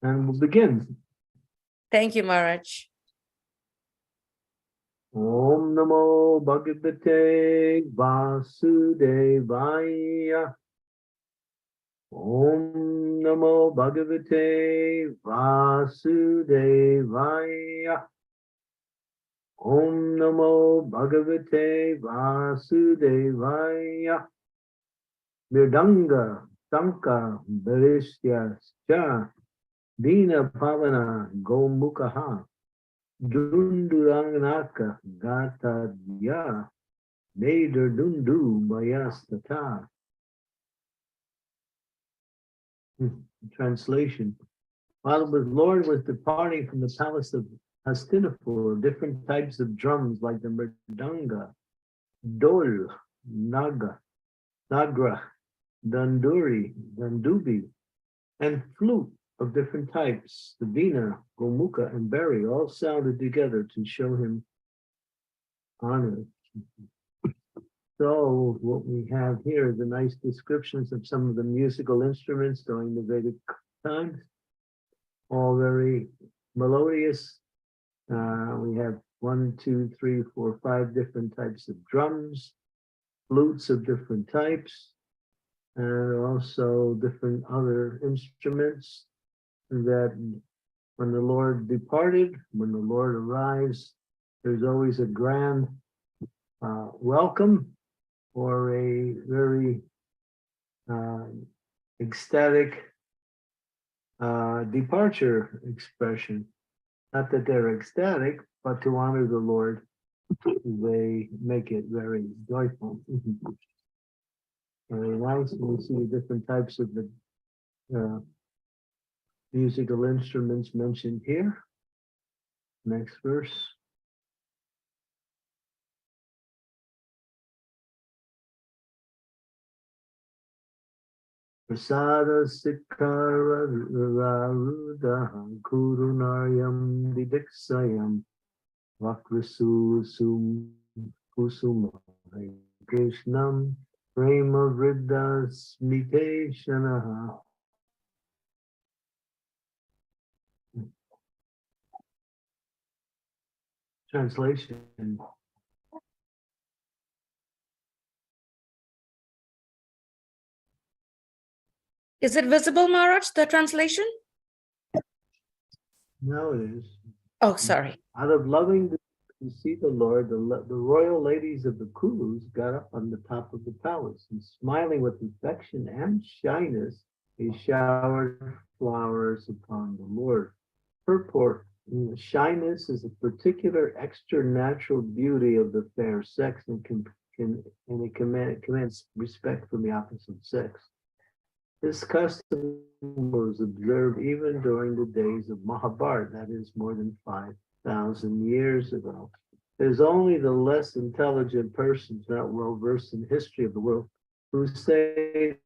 And we'll begin. Thank you, Maharaj. Om Namo Bhagavate Vasudevaya. Om Namo Bhagavate Vasudevaya. Om Namo Bhagavate Vasudevaya. Mirdanga Tanka Bharishya Cha Dina Pavana Gomukaha Dunduranganaka Gata Dya Nader Dundu Mayastata. Translation. While the Lord was departing from the palace of Hastinapur, different types of drums like the mridanga, dol, nagra, danduri, dandubi, and flute of different types, the veena, gomukha, and bari, all sounded together to show him honor. So what we have here is a nice descriptions of some of the musical instruments during the Vedic times, all very melodious. We have 1, 2, 3, 4, 5 different types of drums, flutes of different types, and also different other instruments that when the Lord departed, when the Lord arrives, there's always a grand welcome or a very ecstatic departure expression. Not that they're ecstatic, but to honor the Lord, they make it very joyful. Very nice. We see different types of the musical instruments mentioned here. Next verse. Prasada Sikara Raruda Kurunayam Didiksayam Vakrasu Kusuma Krishnam Prema Vriddha Smiteshanaha. Translation. Is it visible, Maharaj, the translation? No, it is. Oh, sorry. Out of loving to see the Lord, the royal ladies of the Kulus got up on the top of the palace and smiling with affection and shyness, they showered flowers upon the Lord. Purport. Shyness is a particular extra-natural beauty of the fair sex and it commands respect from the opposite sex. This custom was observed even during the days of Mahabharata, that is more than 5,000 years ago. It is only the less intelligent persons not well versed in the history of the world who say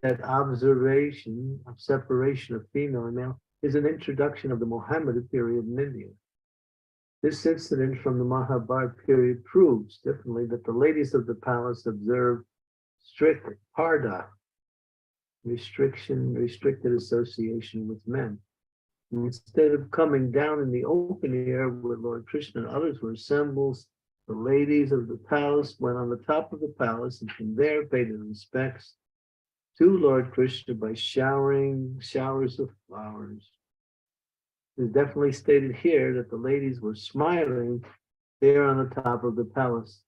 that observation of separation of female and male is an introduction of the Mohammedan period in India. This incident from the Mahabharata period proves differently that the ladies of the palace observed strict parda, restricted association with men. And instead of coming down in the open air where Lord Krishna and others were assembled, the ladies of the palace went on the top of the palace and from there paid their respects to Lord Krishna by showering showers of flowers. It's definitely stated here that the ladies were smiling there on the top of the palace,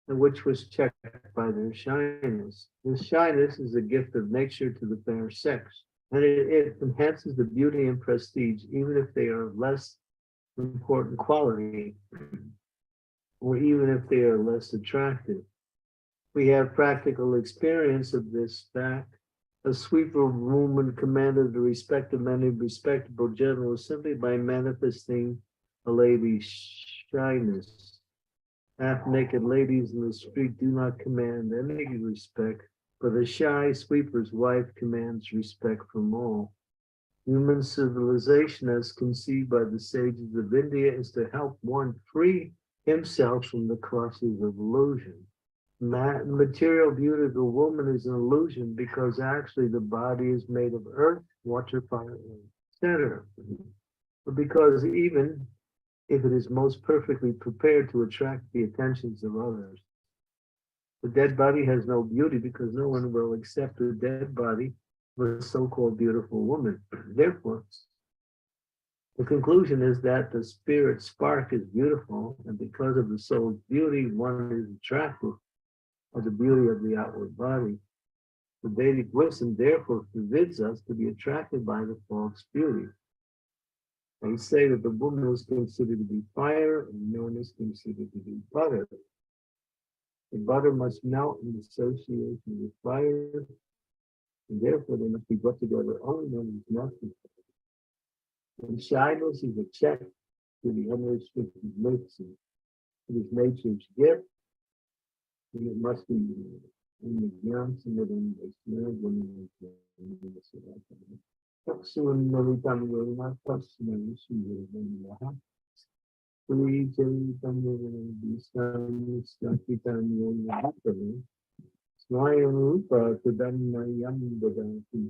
and which was checked by their shyness. This shyness is a gift of nature to the fair sex, and it enhances the beauty and prestige, even if they are of less important quality, or even if they are less attractive. We have practical experience of this fact. A sweeper woman commanded the respect of many respectable generals simply by manifesting a lady's shyness. Half-naked ladies in the street do not command any respect, but a shy sweeper's wife commands respect from all. Human civilization, as conceived by the sages of India, is to help one free himself from the clutches of illusion. Material beauty of a woman is an illusion because actually the body is made of earth, water, fire, air. center. Because even if it is most perfectly prepared to attract the attentions of others, the dead body has no beauty because no one will accept the dead body of a so-called beautiful woman. Therefore, the conclusion is that the spirit spark is beautiful, and because of the soul's beauty, one is attracted by the beauty of the outward body. The Vedic wisdom therefore forbids us to be attracted by the false beauty. They say that the woman is considered to be fire and man is considered to be butter. The butter must melt in association with fire, and therefore they must be brought together only when it's melted. And shyness is a check to the unrestricted lips, and it is nature's gift, and it must be in the grounds and within the snare when soon will become very much personal issue in the house. Please, these times, Swayam Rupa Tadanayam Vedati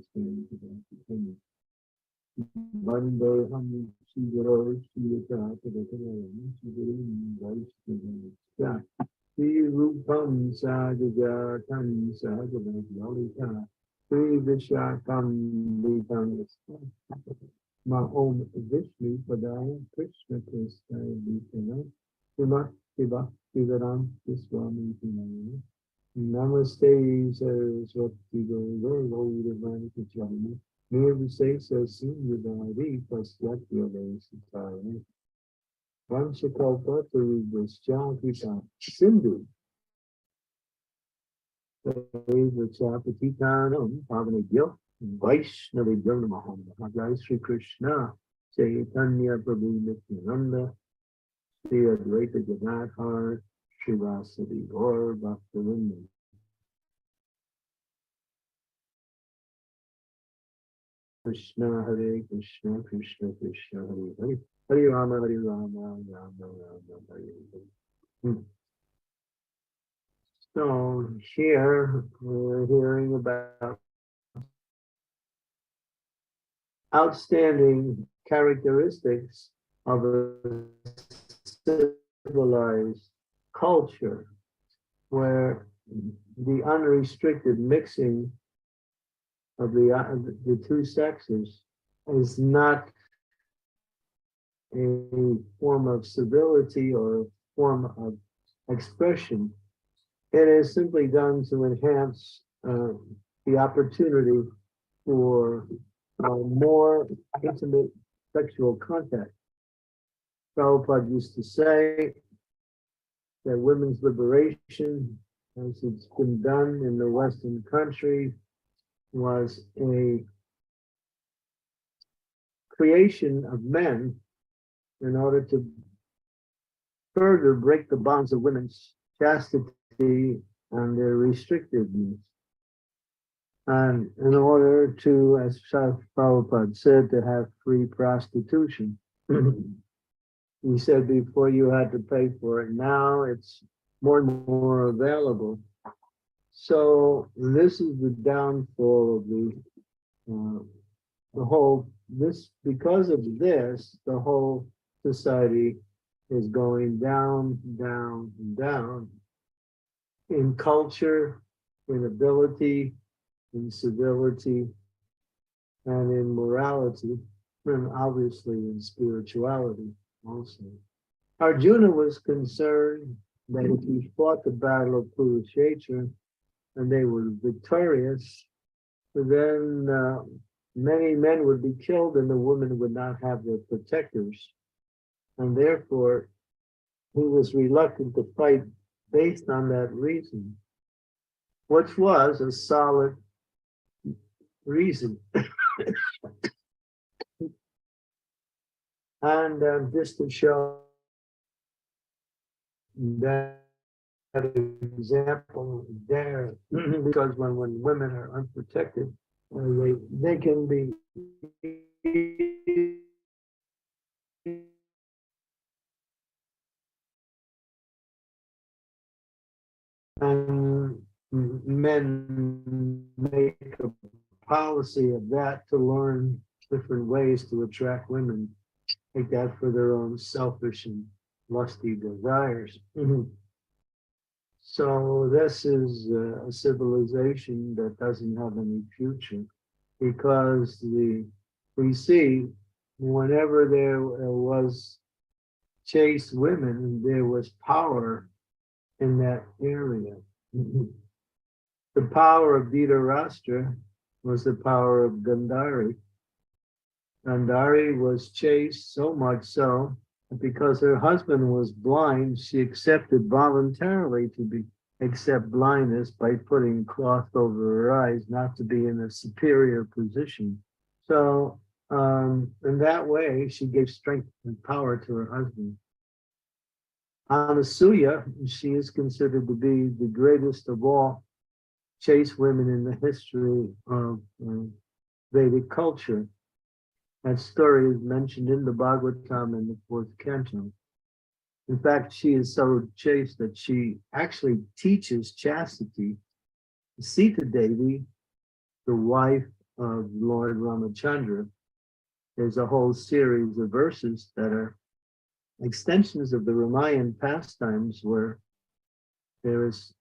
Vandeham Shigaro Shiyata Tadakaram Shigarim Vaishnavam Sri Rupam Sajajatam Sajajalita Sri Vishakam Vitam Mahom Vishnu Padaya Krishna Krishna Vitana Srimati Bhakti Vedanta Swami Vinaya Namaste Saraswati Gaurava Kachami Nirvisesa Sindhudari Pasyatya Sitaya Vanchakalpa Tarubhascha Krita Sindhu Chapatitanam Pavanebhyo Vaishnavibhyo Namaha Jai Sri Krishna Chaitanya Prabhu Nityananda Sri Advaita Gadadhar Srivasadi Gaur Bhaktivinoda Krishna Hare Krishna Krishna Krishna Hare Hare Hare Rama Rama Rama Hare Hare. So here we're hearing about outstanding characteristics of a civilized culture where the unrestricted mixing of the two sexes is not a form of civility or a form of expression. It is simply done to enhance the opportunity for more intimate sexual contact. Prabhupada used to say that women's liberation, as it's been done in the Western country, was a creation of men in order to further break the bonds of women's chastity and their restrictedness. And in order to, as Prabhupada said, to have free prostitution. He said before you had to pay for it. Now it's more and more available. So this is the downfall of the whole, because of this, the whole society is going down, down, down in culture, in ability, in civility, and in morality, and obviously in spirituality also. Arjuna was concerned that if he fought the battle of Kurukshetra and they were victorious, then many men would be killed and the women would not have their protectors. And therefore, he was reluctant to fight based on that reason, which was a solid reason. And just to show that example there, because when women are unprotected, they can be and men make a policy of that to learn different ways to attract women, take that for their own selfish and lusty desires. So this is a civilization that doesn't have any future, because we see whenever there was chaste women, there was power in that area. The power of Dhritarashtra was the power of Gandhari. Gandhari was chaste, so much so that because her husband was blind, she accepted voluntarily to accept blindness by putting cloth over her eyes, not to be in a superior position. So in that way, she gave strength and power to her husband. Anasuya, she is considered to be the greatest of all chaste women in the history of Vedic culture. That story is mentioned in the Bhagavatam in the 4th canto. In fact, she is so chaste that she actually teaches chastity. Sita Devi, the wife of Lord Ramachandra, there's a whole series of verses that are extensions of the Ramayan pastimes where there is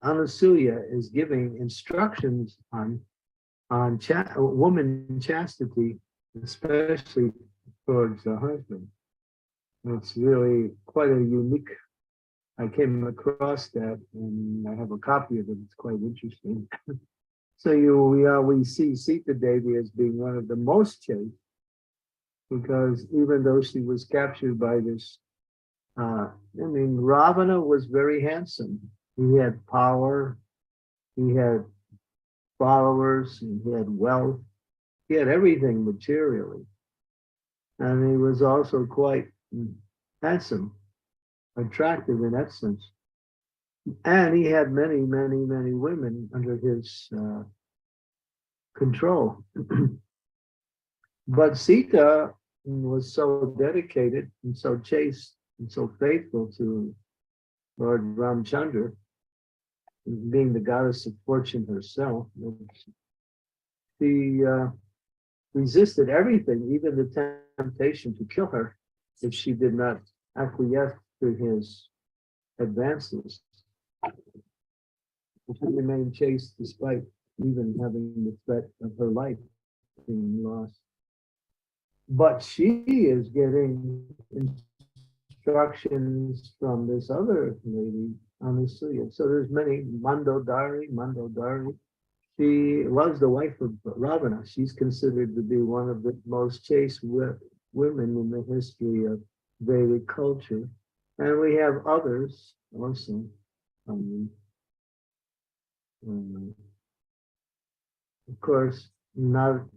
Anasuya is giving instructions on woman chastity, especially towards the husband. It's really quite a unique. I came across that, and I have a copy of it. It's quite interesting. So we see Sita Devi as being one of the most chaste, because even though she was captured by this, Ravana was very handsome. He had power, he had followers, and he had wealth. He had everything materially. And he was also quite handsome, attractive in that sense. And he had many, many, many women under his control. But Sita was so dedicated and so chaste and so faithful to Lord Ramchandra, being the goddess of fortune herself. She resisted everything, even the temptation to kill her, if she did not acquiesce to his advances. She remained chaste despite even having the threat of her life being lost. But she is getting instructions from this other lady, Anasuya. So there's many, Mandodari. She was the wife of Ravana. She's considered to be one of the most chaste women in the history of Vedic culture. And we have others also. Of course, not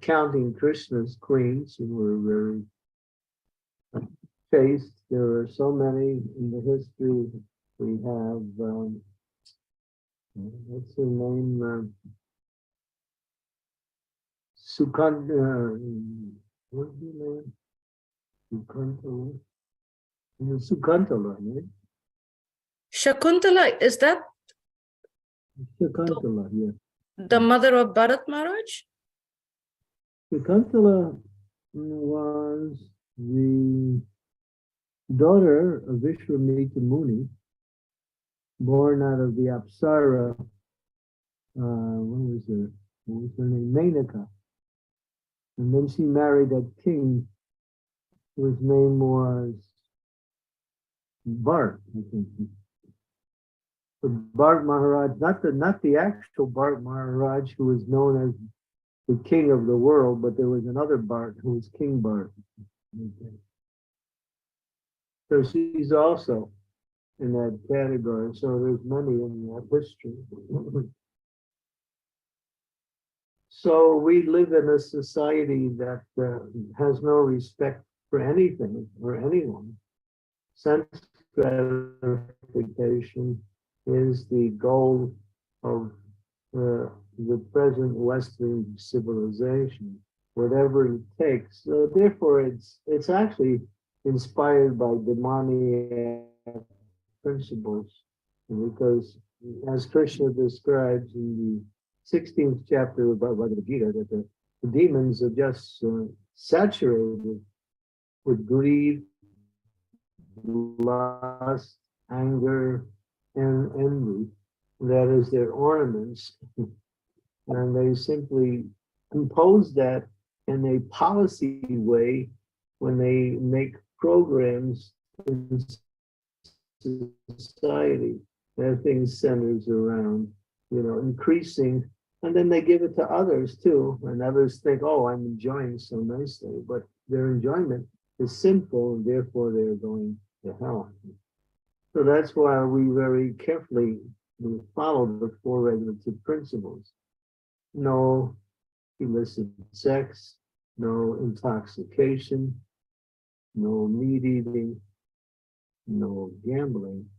counting Krishna's queens, who were very chaste. There are so many in the history. We have, what's her name? What's her name? Sukuntala, right? Shakuntala, is that Shakuntala, yeah. the mother of Bharat Maharaj? Shakuntala was the daughter of Vishwamitra Muni, born out of the Apsara. What was her name? Menaka. And then she married a king whose name was Bharat, I think. But Bharat Maharaj, not the actual Bharat Maharaj who was known as the king of the world, but there was another Bharat who was King Bharat. Okay. So she's also in that category. So there's many in that history. So we live in a society that has no respect for anything or anyone. Sense gratification is the goal of the present Western civilization, whatever it takes. So therefore, it's actually inspired by demoniac principles, because as Krishna describes in the 16th chapter of Bhagavad Gita, that the The demons are just saturated with greed, lust, anger, and envy. That is their ornaments. And they simply impose that in a policy way when they make programs in society. Everything centers around, increasing, and then they give it to others too, and others think, "Oh, I'm enjoying so nicely," but their enjoyment is sinful, and therefore they're going to hell. So that's why we very carefully follow the four regulative principles. No illicit sex, no intoxication, no meat eating, no gambling.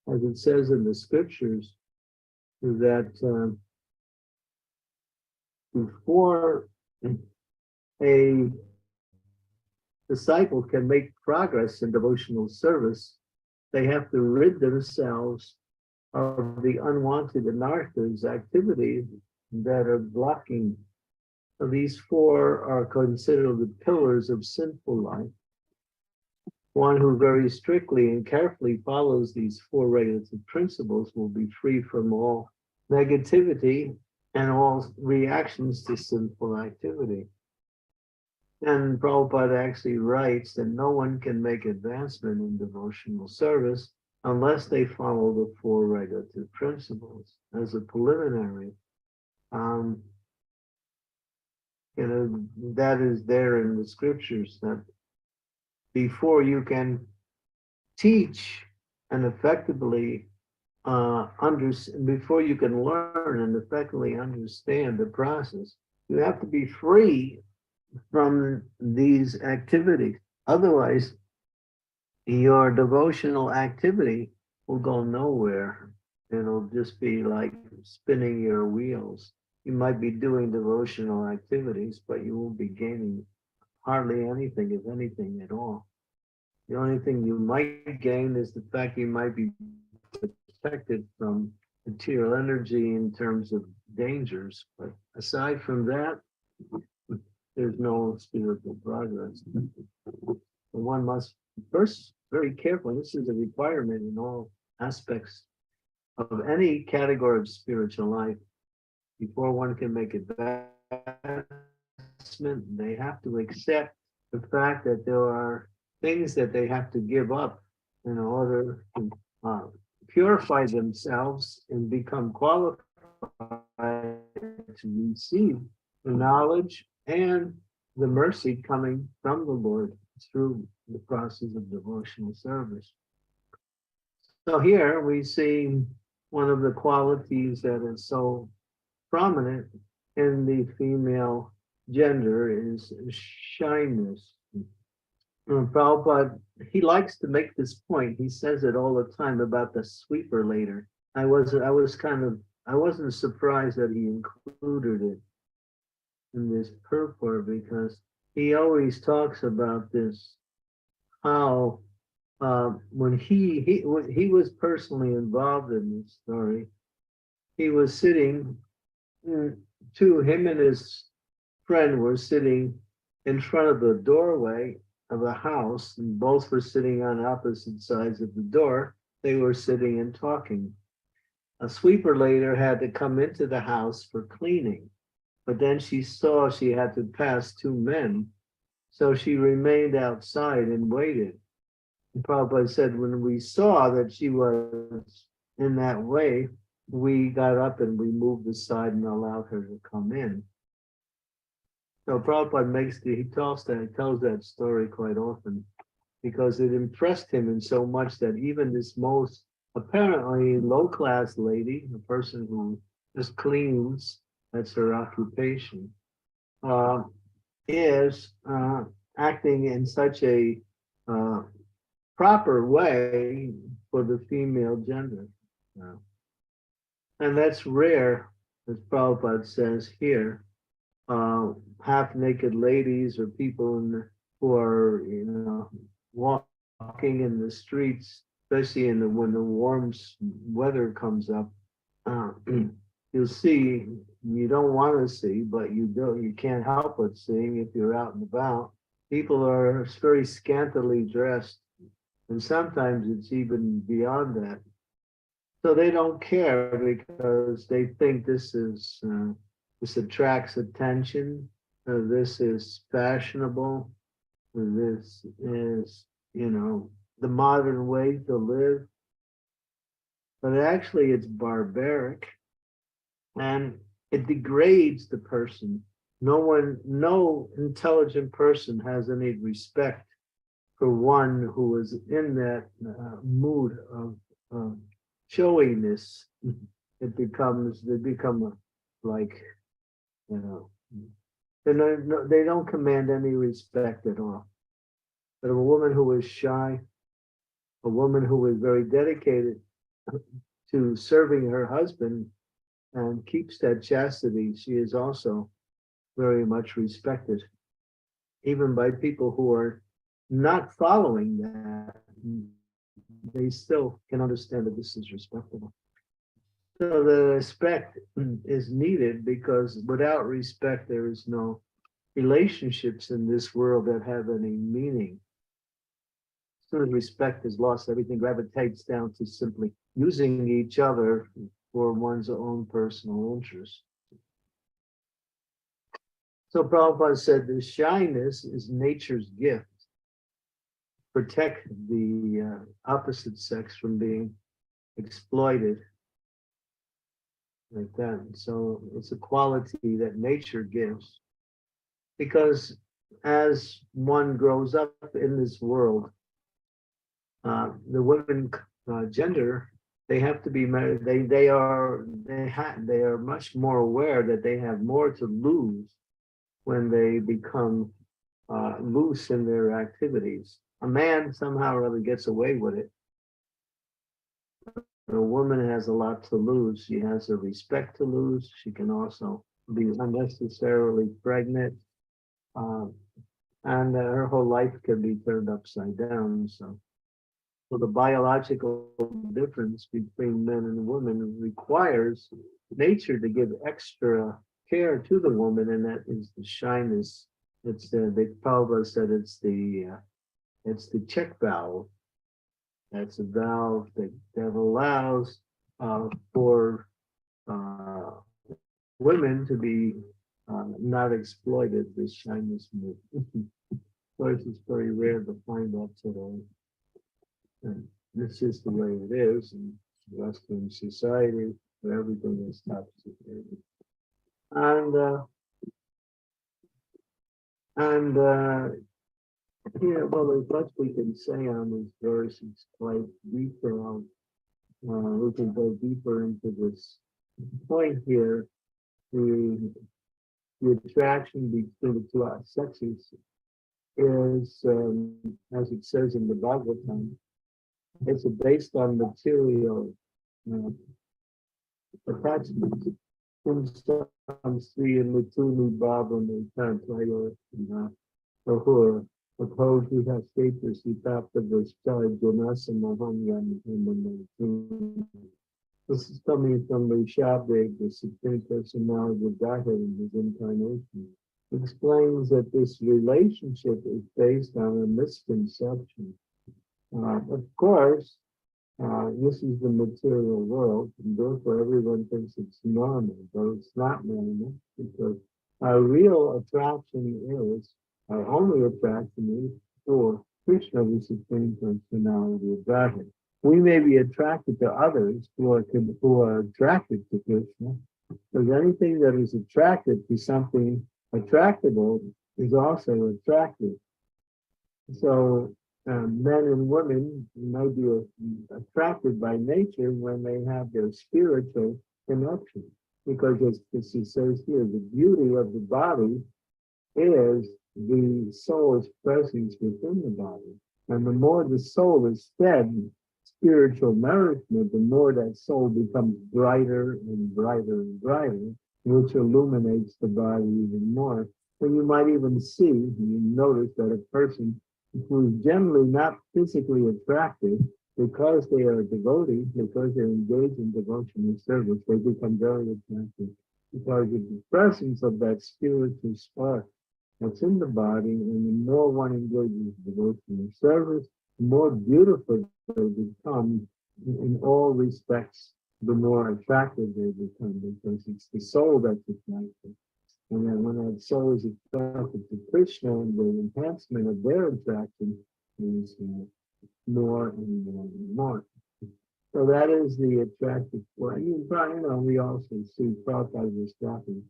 As it says in the scriptures, that before a disciple can make progress in devotional service, they have to rid themselves of the unwanted anarthas activities that are blocking. So these four are considered the pillars of sinful life. One who very strictly and carefully follows these four regulative principles will be free from all negativity and all reactions to sinful activity. And Prabhupada actually writes that no one can make advancement in devotional service unless they follow the four regulative principles as a preliminary. That is there in the scriptures, that before you can teach and effectively before you can learn and effectively understand the process, you have to be free from these activities. Otherwise, your devotional activity will go nowhere. It'll just be like spinning your wheels. You might be doing devotional activities, but you won't be gaining hardly anything, if anything at all. The only thing you might gain is the fact you might be protected from material energy in terms of dangers. But aside from that, there's no spiritual progress. One must first very carefully, this is a requirement in all aspects of any category of spiritual life. Before one can make advancement, they have to accept the fact that there are things that they have to give up in order to purify themselves and become qualified to receive the knowledge and the mercy coming from the Lord through the process of devotional service. So here we see one of the qualities that is so prominent in the female gender is shyness. Prabhupada, he likes to make this point. He says it all the time about the sweeper later. I wasn't surprised that he included it in this purport, because he always talks about this, how when he was personally involved in this story, he was sitting, him and his friend were sitting in front of the doorway of a house, and both were sitting on opposite sides of the door. They were sitting and talking. A sweeper later had to come into the house for cleaning, but then she saw she had to pass two men, so she remained outside and waited. And Prabhupada said, when we saw that she was in that way, we got up and we moved aside and allowed her to come in. So Prabhupada he tells that story quite often, because it impressed him in so much that even this most apparently low-class lady, a person who just cleans, that's her occupation, is acting in such a proper way for the female gender. And that's rare, as Prabhupada says here. Half-naked ladies or people who are, walking in the streets, especially when the warm weather comes up, you'll see, you don't want to see, but you can't help but seeing if you're out and about. People are very scantily dressed, and sometimes it's even beyond that. So they don't care because they think this attracts attention, this is fashionable, this is, the modern way to live. But actually it's barbaric, and it degrades the person. No intelligent person has any respect for one who is in that mood of showiness. They become like, they don't command any respect at all. But a woman who is shy, a woman who is very dedicated to serving her husband and keeps that chastity, she is also very much respected, even by people who are not following that. They still can understand that this is respectable. So the respect is needed, because without respect, there is no relationships in this world that have any meaning. As soon as respect is lost, everything gravitates down to simply using each other for one's own personal interest. So Prabhupada said the shyness is nature's gift. Protect the opposite sex from being exploited like that. So it's a quality that nature gives, because as one grows up in this world, the women gender, they have to be married. They are much more aware that they have more to lose when they become loose in their activities. A man somehow or other gets away with it. A woman has a lot to lose. She has her respect to lose. She can also be unnecessarily pregnant. And her whole life can be turned upside down. So the biological difference between men and women requires nature to give extra care to the woman, and that is the shyness. It's the Prabhupada said it's the check valve. That's a valve that allows for women to be not exploited. This shyness move. Of course, it's very rare to find that today. And this is the way it is in Western society, where everything is top secret. Well, there's much we can say on this verse. It's quite detailed. We can go deeper into this point here. The attraction between the two sexes is, as it says in the Bhagavatam, it's based on material attachments. Sri and Mituni Baba Player Ahura, opposed we have status, we tap the Vishtai Janasa Mahamyan. This is coming from the Shabda, the Supreme Personality of Godhead in his incarnation. It explains that this relationship is based on a misconception. Of course, this is the material world, and therefore everyone thinks it's normal, but it's not normal, because our real attraction is, our only attraction is for Krishna, the Supreme Personality of Godhead. We may be attracted to others who are attracted to Krishna, because anything that is attracted to something attractable is also attractive. So men and women may be attracted by nature when they have their spiritual connection, because as it says here, the beauty of the body is the soul's presence within the body. And the more the soul is fed spiritual nourishment, the more that soul becomes brighter and brighter and brighter, which illuminates the body even more. And you might even see, you notice that a person who is generally not physically attractive because they are devotees, because they're engaged in devotional service, they become very attractive because of the presence of that spiritual spark that's in the body, and the more one engages in devotional service, the more beautiful they become in all respects, the more attractive they become, because it's the soul that's attractive. And then when that soul is attracted to Krishna, the enhancement of their attraction is more and more and more. So that is the attractive force. We also see Prabhupada was talking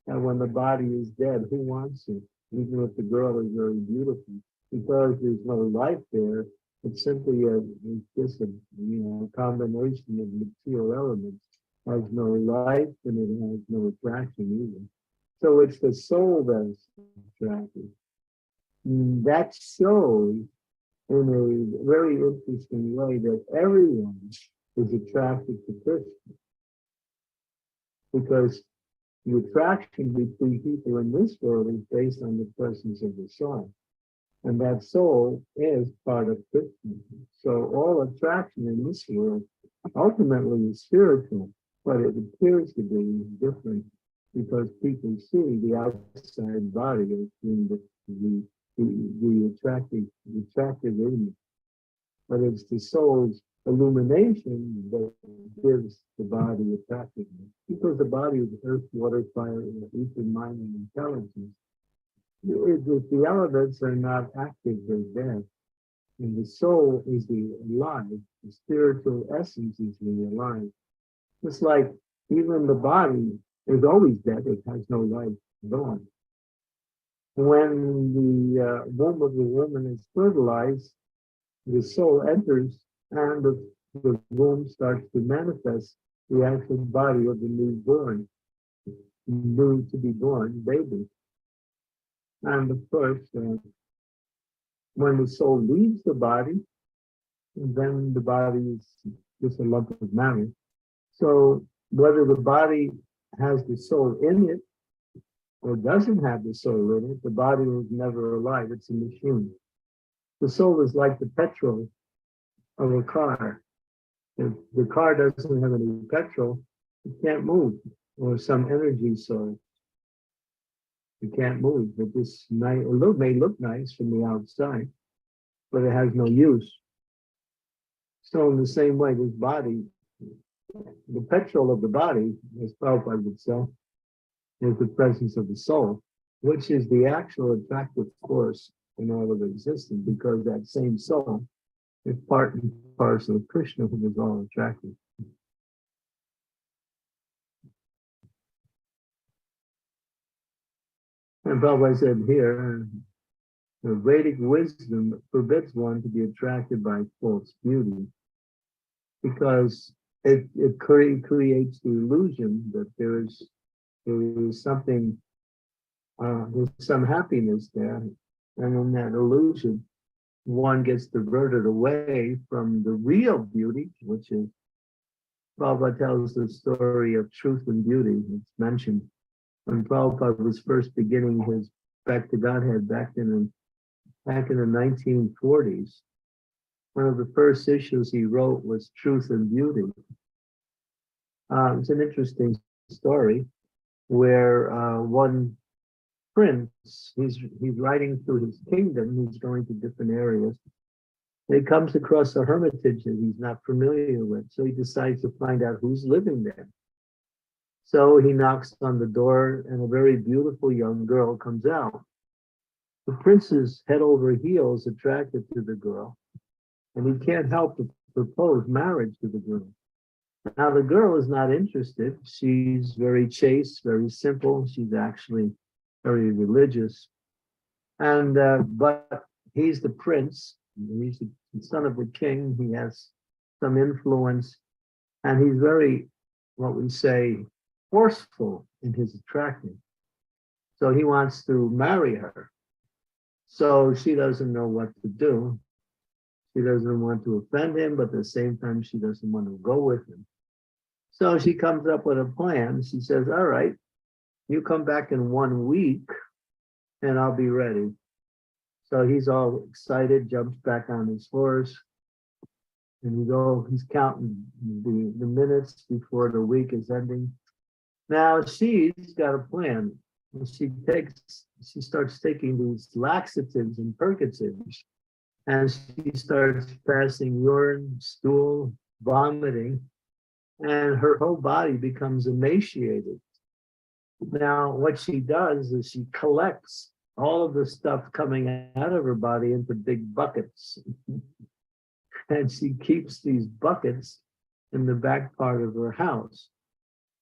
that when the body is dead, who wants it? Even if the girl is very beautiful, because there's no life there, it's simply it's just a combination of material elements. It has no life and it has no attraction either. So it's the soul that's attractive. That shows in a very interesting way that everyone is attracted to Krishna, because the attraction between people in this world is based on the presence of the soul. And that soul is part of Krishna. So all attraction in this world ultimately is spiritual, but it appears to be different because people see the outside body as being the attractive image. But it's the soul's illumination that gives the body attractiveness. Because the body is earth, water, fire, ether, mind, and intelligence. If the elements are not active, they're dead. And the soul is the alive. The spiritual essence is the alive. It's like even the body is always dead. It has no life at all. When the womb of the woman is fertilized, the soul enters and the womb starts to manifest the actual body of the newborn, new to be born baby. And of course, when the soul leaves the body, then the body is just a lump of matter. So whether the body has the soul in it or doesn't have the soul in it, the body is never alive. It's a machine. The soul is like the petrol of a car. If the car doesn't have any petrol, it can't move, or some energy source. You can't move. But this may look nice from the outside, but it has no use. So in the same way, this body, the petrol of the body, as Prabhupada would say, is the presence of the soul, which is the actual attractive force in all of existence, because that same soul is part and parcel of Krishna, who is all attractive. And Prabhupada said here, the Vedic wisdom forbids one to be attracted by false beauty, because it creates the illusion that there is something, there's some happiness there, and in that illusion, one gets diverted away from the real beauty, which is, Prabhupada tells the story of truth and beauty. It's mentioned when Prabhupada was first beginning his Back to Godhead back in the 1940s. One of the first issues he wrote was Truth and Beauty. It's an interesting story where one prince, he's riding through his kingdom, he's going to different areas. And he comes across a hermitage that he's not familiar with, so he decides to find out who's living there. So he knocks on the door, and a very beautiful young girl comes out. The prince is head over heels attracted to the girl, and he can't help but propose marriage to the girl. Now, the girl is not interested. She's very chaste, very simple. She's actually very religious. And but he's the prince. He's the son of the king. He has some influence, and he's very, what we say, forceful in his attraction. So he wants to marry her. So she doesn't know what to do. She doesn't want to offend him, but at the same time, she doesn't want to go with him. So she comes up with a plan. She says, all right, you come back in 1 week and I'll be ready. So he's all excited, jumps back on his horse, And he's counting the minutes before the week is ending. Now she's got a plan. She starts taking these laxatives and purgatives, and she starts passing urine, stool, vomiting, and her whole body becomes emaciated. Now, what she does is she collects all of the stuff coming out of her body into big buckets. And she keeps these buckets in the back part of her house.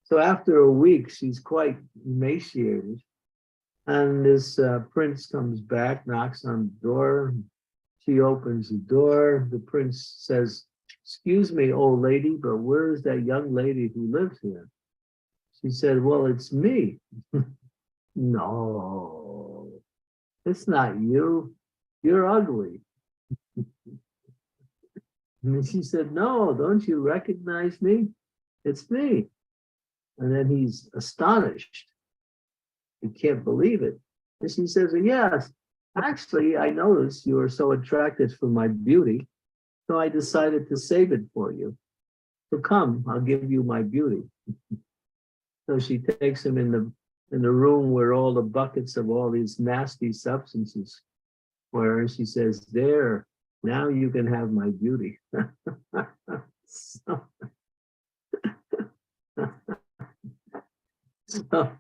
So after a week, she's quite emaciated. And this prince comes back, knocks on the door. She opens the door. The prince says, "Excuse me, old lady, but where is that young lady who lives here?" She said, "Well, it's me." "No, it's not you. You're ugly." And she said, "No, don't you recognize me? It's me." And then he's astonished. He can't believe it. And she says, "Yes, actually, I noticed you were so attracted for my beauty, so I decided to save it for you. So come, I'll give you my beauty." So she takes him in the room where all the buckets of all these nasty substances were, and she says, "There, now you can have my beauty." so, so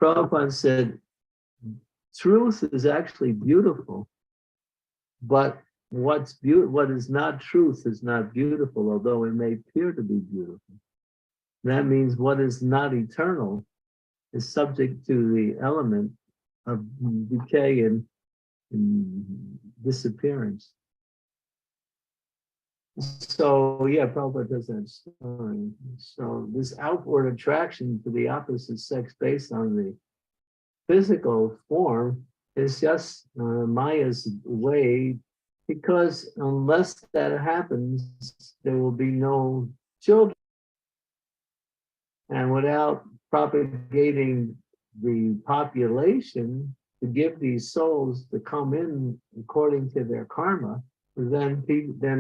Prabhupada said, truth is actually beautiful, but what is not truth is not beautiful, although it may appear to be beautiful. That means what is not eternal is subject to the element of decay and disappearance. So yeah, Prabhupada does that story. So this outward attraction to the opposite sex based on the physical form is just Maya's way, because unless that happens, there will be no children. And without propagating the population to give these souls to come in according to their karma, then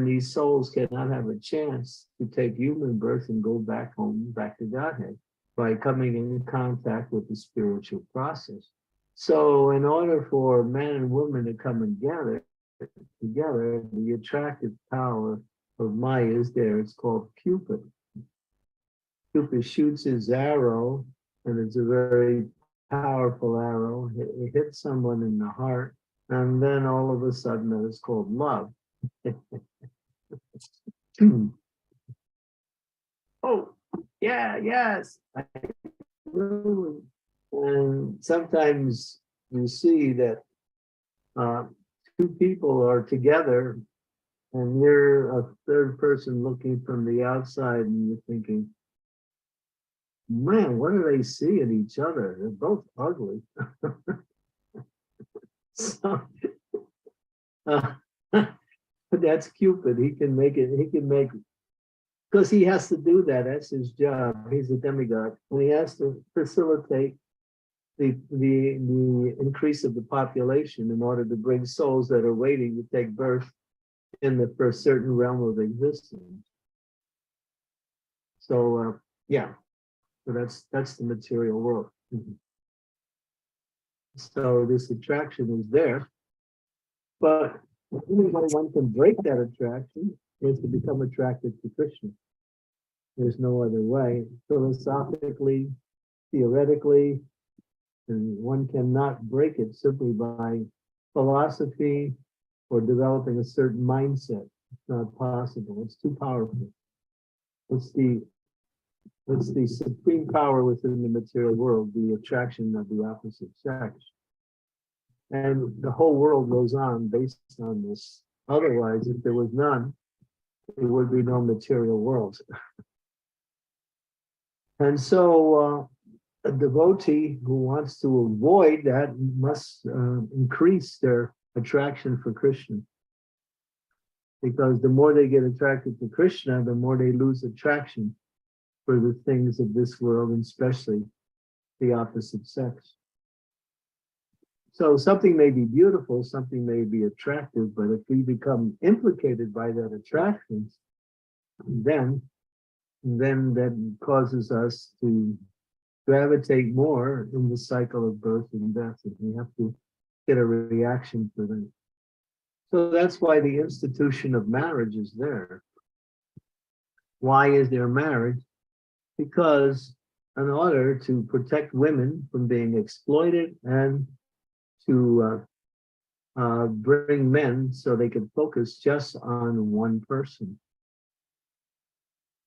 these souls cannot have a chance to take human birth and go back home, back to Godhead, by coming in contact with the spiritual process. So in order for man and woman to come together, the attractive power of Maya is there. It's called Cupid. Cupid shoots his arrow, and it's a very powerful arrow. It hits someone in the heart, and then all of a sudden that is called love. Oh, yeah, yes. And sometimes you see that two people are together, and you're a third person looking from the outside, and you're thinking, man, what do they see in each other? They're both ugly. So, that's Cupid. He can make, because he has to do that. That's his job. He's a demigod. And he has to facilitate the increase of the population in order to bring souls that are waiting to take birth for a certain realm of existence. So, yeah. So that's the material world. So this attraction is there, but the only way one can break that attraction is to become attracted to Krishna. There's no other way. Philosophically, theoretically, and one cannot break it simply by philosophy or developing a certain mindset. It's not possible. It's too powerful. It's the supreme power within the material world, the attraction of the opposite sex. And the whole world goes on based on this. Otherwise, if there was none, there would be no material world. And so a devotee who wants to avoid that must increase their attraction for Krishna. Because the more they get attracted to Krishna, the more they lose attraction for the things of this world, and especially the opposite sex. So something may be beautiful, something may be attractive, but if we become implicated by that attraction, then that causes us to gravitate more in the cycle of birth and death, and we have to get a reaction for that. So that's why the institution of marriage is there. Why is there marriage? Because in order to protect women from being exploited and to bring men so they can focus just on one person.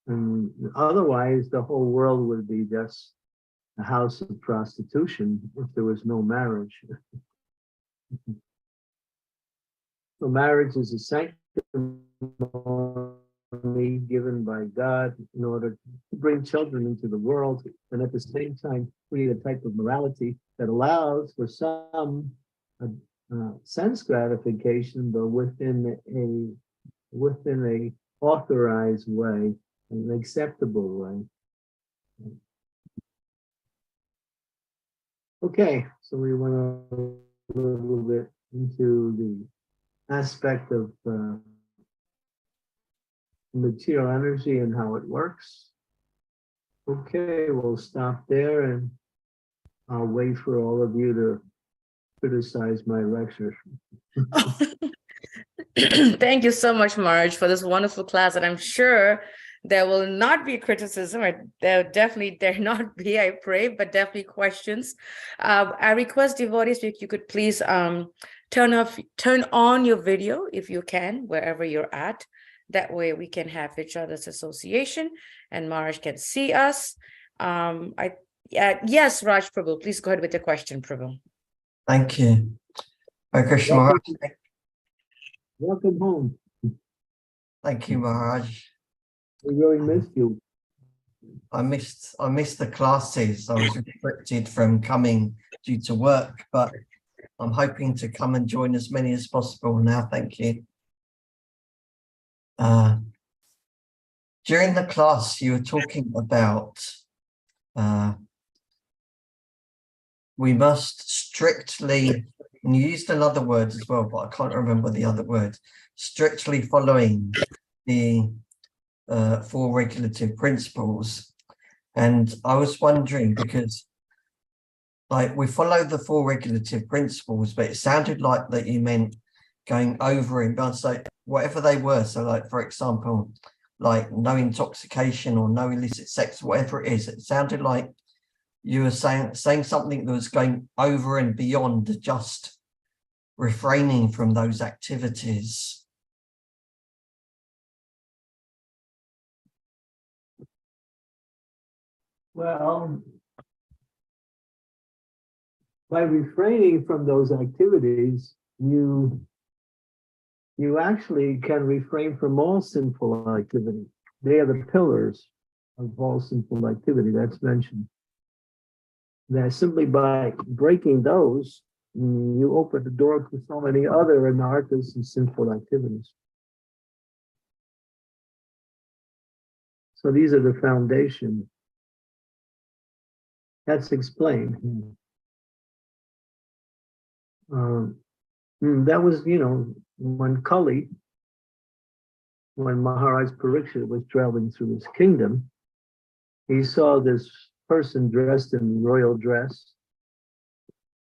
And otherwise, the whole world would be just a house of prostitution if there was no marriage. So marriage is a sanctimony given by God in order to bring children into the world, and at the same time create a type of morality that allows for some sense gratification, but within a authorized way, an acceptable way. Okay, so we went a little bit into the aspect of material energy and how it works. Okay, we'll stop there and I'll wait for all of you to criticize my lecture. Thank you so much, Marge, for this wonderful class. And I'm sure there will not be criticism, or there definitely dare not be, I pray, but definitely questions. I request devotees, if you could please turn on your video if you can, wherever you're at. That way we can have each other's association and Marge can see us. Yes, Raj Prabhu, please go ahead with the question, Prabhu. Thank you. Krishna Maharaj. Welcome home. Thank you, Maharaj. We really missed you. I missed the classes. I was restricted from coming due to work, but I'm hoping to come and join as many as possible now. Thank you. During the class, you were talking about we must strictly, and you used another word as well, but I can't remember the other word, strictly following the 4 regulative principles. And I was wondering, because like we follow the 4 regulative principles, but it sounded like that you meant going over and but so whatever they were. So like, for example, like no intoxication or no illicit sex, whatever it is, it sounded like you were saying something that was going over and beyond just refraining from those activities. Well, by refraining from those activities, you actually can refrain from all sinful activity. They are the pillars of all sinful activity that's mentioned. That simply by breaking those, you open the door to so many other anarthas and sinful activities. So these are the foundation. That's explained. That was, when Maharaj Parikshit was traveling through his kingdom, he saw this person dressed in royal dress.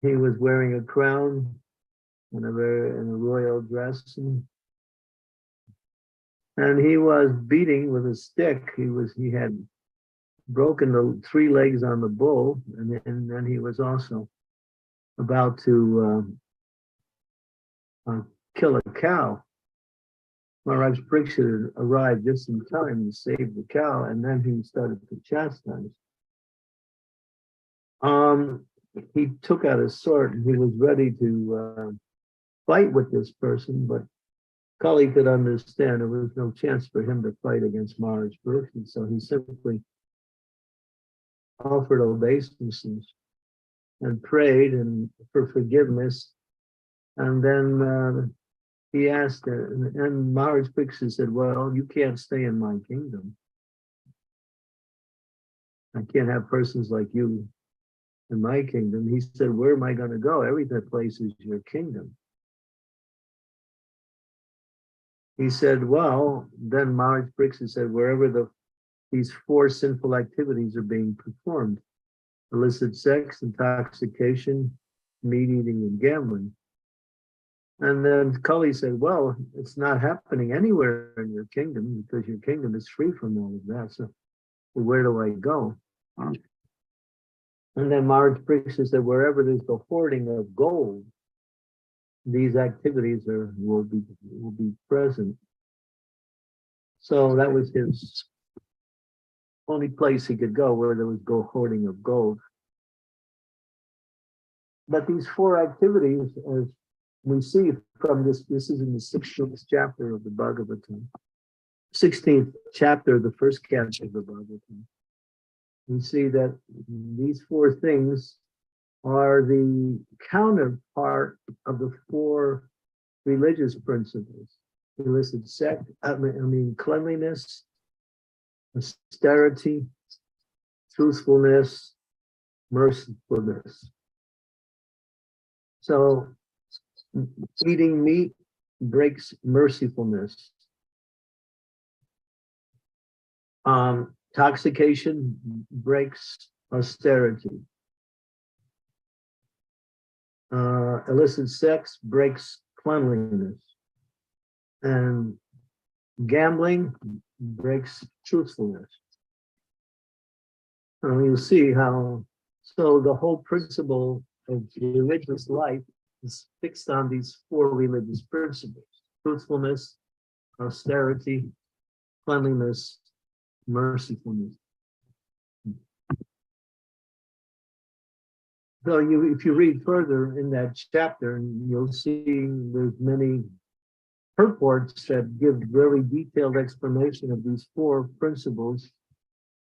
He was wearing a crown and a royal dress, and he was beating with a stick. He had broken the 3 legs on the bull, and then he was also about to kill a cow. Maharaj Parikshit arrived just in time to save the cow, and then he started to chastise. He took out his sword and he was ready to fight with this person, but Kali could understand there was no chance for him to fight against Maharaj Parikshit, so he simply offered obeisances and prayed for forgiveness. And then he asked, and Maharaj Parikshit said, well, you can't stay in my kingdom. I can't have persons like you in my kingdom. He said, where am I going to go? Every place is your kingdom. He said, well, then Maharaj Pariksit said, wherever these four sinful activities are being performed, illicit sex, intoxication, meat eating, and gambling. And then Kali said, well, it's not happening anywhere in your kingdom because your kingdom is free from all of that. So where do I go? And then Maharaj Pariksit said, wherever there's the hoarding of gold, these activities will be present. So that was his only place he could go where there was hoarding of gold. But these four activities, as we see from this is in the 16th chapter of the Bhagavatam, 16th chapter of the first canto of the Bhagavatam. We see that these four things are the counterpart of the four religious principles: illicit sex, cleanliness, austerity, truthfulness, mercifulness. So eating meat breaks mercifulness. Intoxication breaks austerity. Illicit sex breaks cleanliness. And gambling breaks truthfulness. And you'll see how, so the whole principle of religious life is fixed on these four religious principles: truthfulness, austerity, cleanliness, mercifulness. So if you read further in that chapter, you'll see there's many purports that give very detailed explanation of these four principles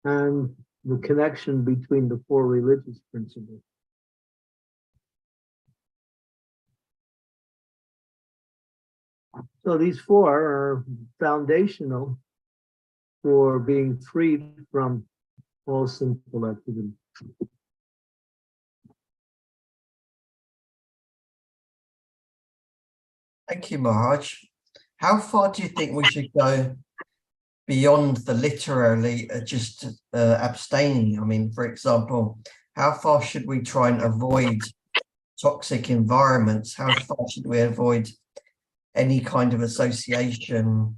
and the connection between the four religious principles. So these four are foundational for being freed from all sinful activity. Thank you, Maharaj. How far do you think we should go beyond the literally just abstaining? I mean, for example, how far should we try and avoid toxic environments? How far should we avoid any kind of association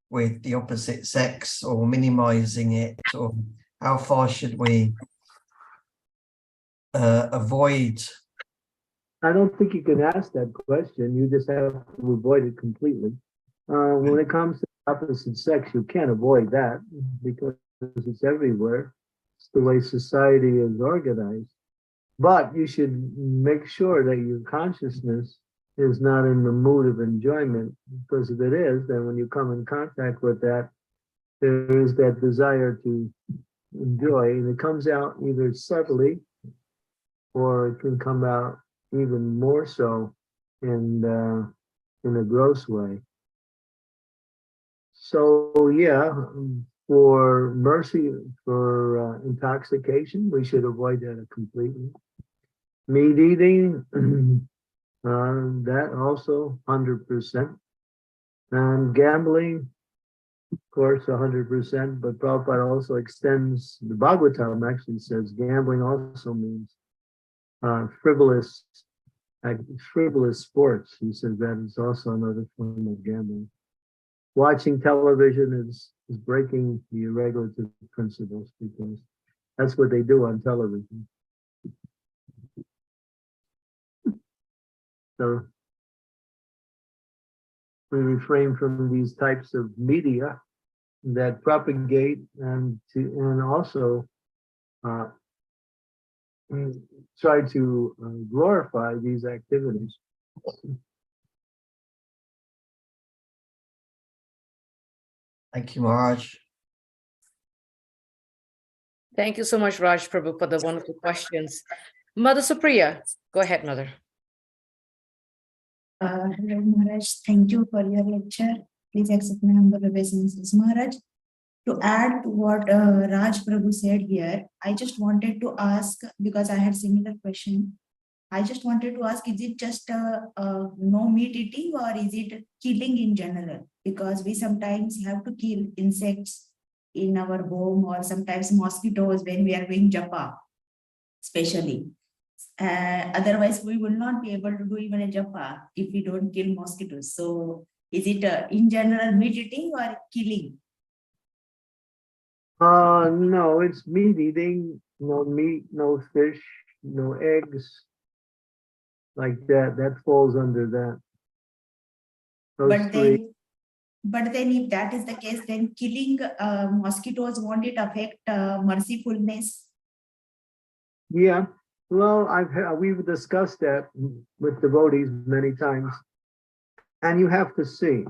with the opposite sex or minimizing it? Or how far should we avoid? I don't think you can ask that question. You just have to avoid it completely. When it comes to opposite sex, you can't avoid that because it's everywhere. It's the way society is organized. But you should make sure that your consciousness is not in the mood of enjoyment, because if it is, then when you come in contact with that, there is that desire to enjoy, and it comes out either subtly or it can come out even more so in a gross way. So yeah, for mercy, for intoxication, we should avoid that completely. Meat eating, that also 100%. And gambling, of course, 100%. But Prabhupada also extends, the Bhagavatam actually says gambling also means frivolous sports. He says that is also another form of gambling. Watching television is breaking the regulative principles, because that's what they do on television. So we refrain from these types of media that propagate and also try to glorify these activities. Thank you, Maharaj. Thank you so much, Raj Prabhu, for the wonderful questions. Mother Supriya, go ahead, Mother. Hello, Maharaj. Thank you for your lecture. Please accept my humble obeisances, Maharaj. To add to what Raj Prabhu said here, I just wanted to ask, because I had similar question. I just wanted to ask, is it just no meat eating or is it killing in general? Because we sometimes have to kill insects in our home or sometimes mosquitoes when we are doing japa, especially. Otherwise, we will not be able to do even a japa if we don't kill mosquitoes. So is it in general meat eating or killing? No, it's meat eating, no meat, no fish, no eggs. Like that, that falls under that. Those But three. then if that is the case, then killing mosquitoes, won't it affect mercifulness? Yeah, well, we've discussed that with devotees many times. And you have to see,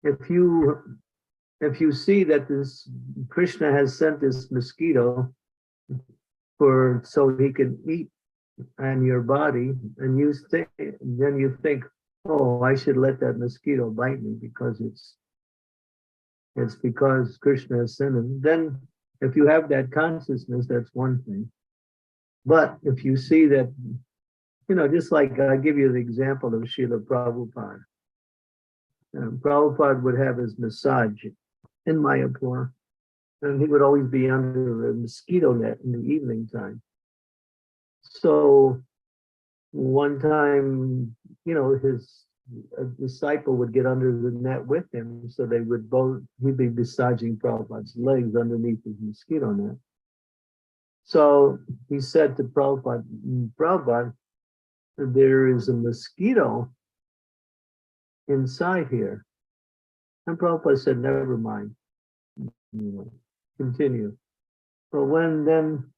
if you see that this Krishna has sent this mosquito so he can eat on your body, and then you think, oh, I should let that mosquito bite me because it's because Krishna has sent him. Then if you have that consciousness, that's one thing. But if you see that, just like I give you the example of Srila Prabhupada. Prabhupada would have his massage in Mayapur, and he would always be under a mosquito net in the evening time. So one time, his disciple would get under the net with him, so he'd be massaging Prabhupada's legs underneath his mosquito net. So he said to Prabhupada, there is a mosquito inside here. And Prabhupada said, never mind, continue. But when then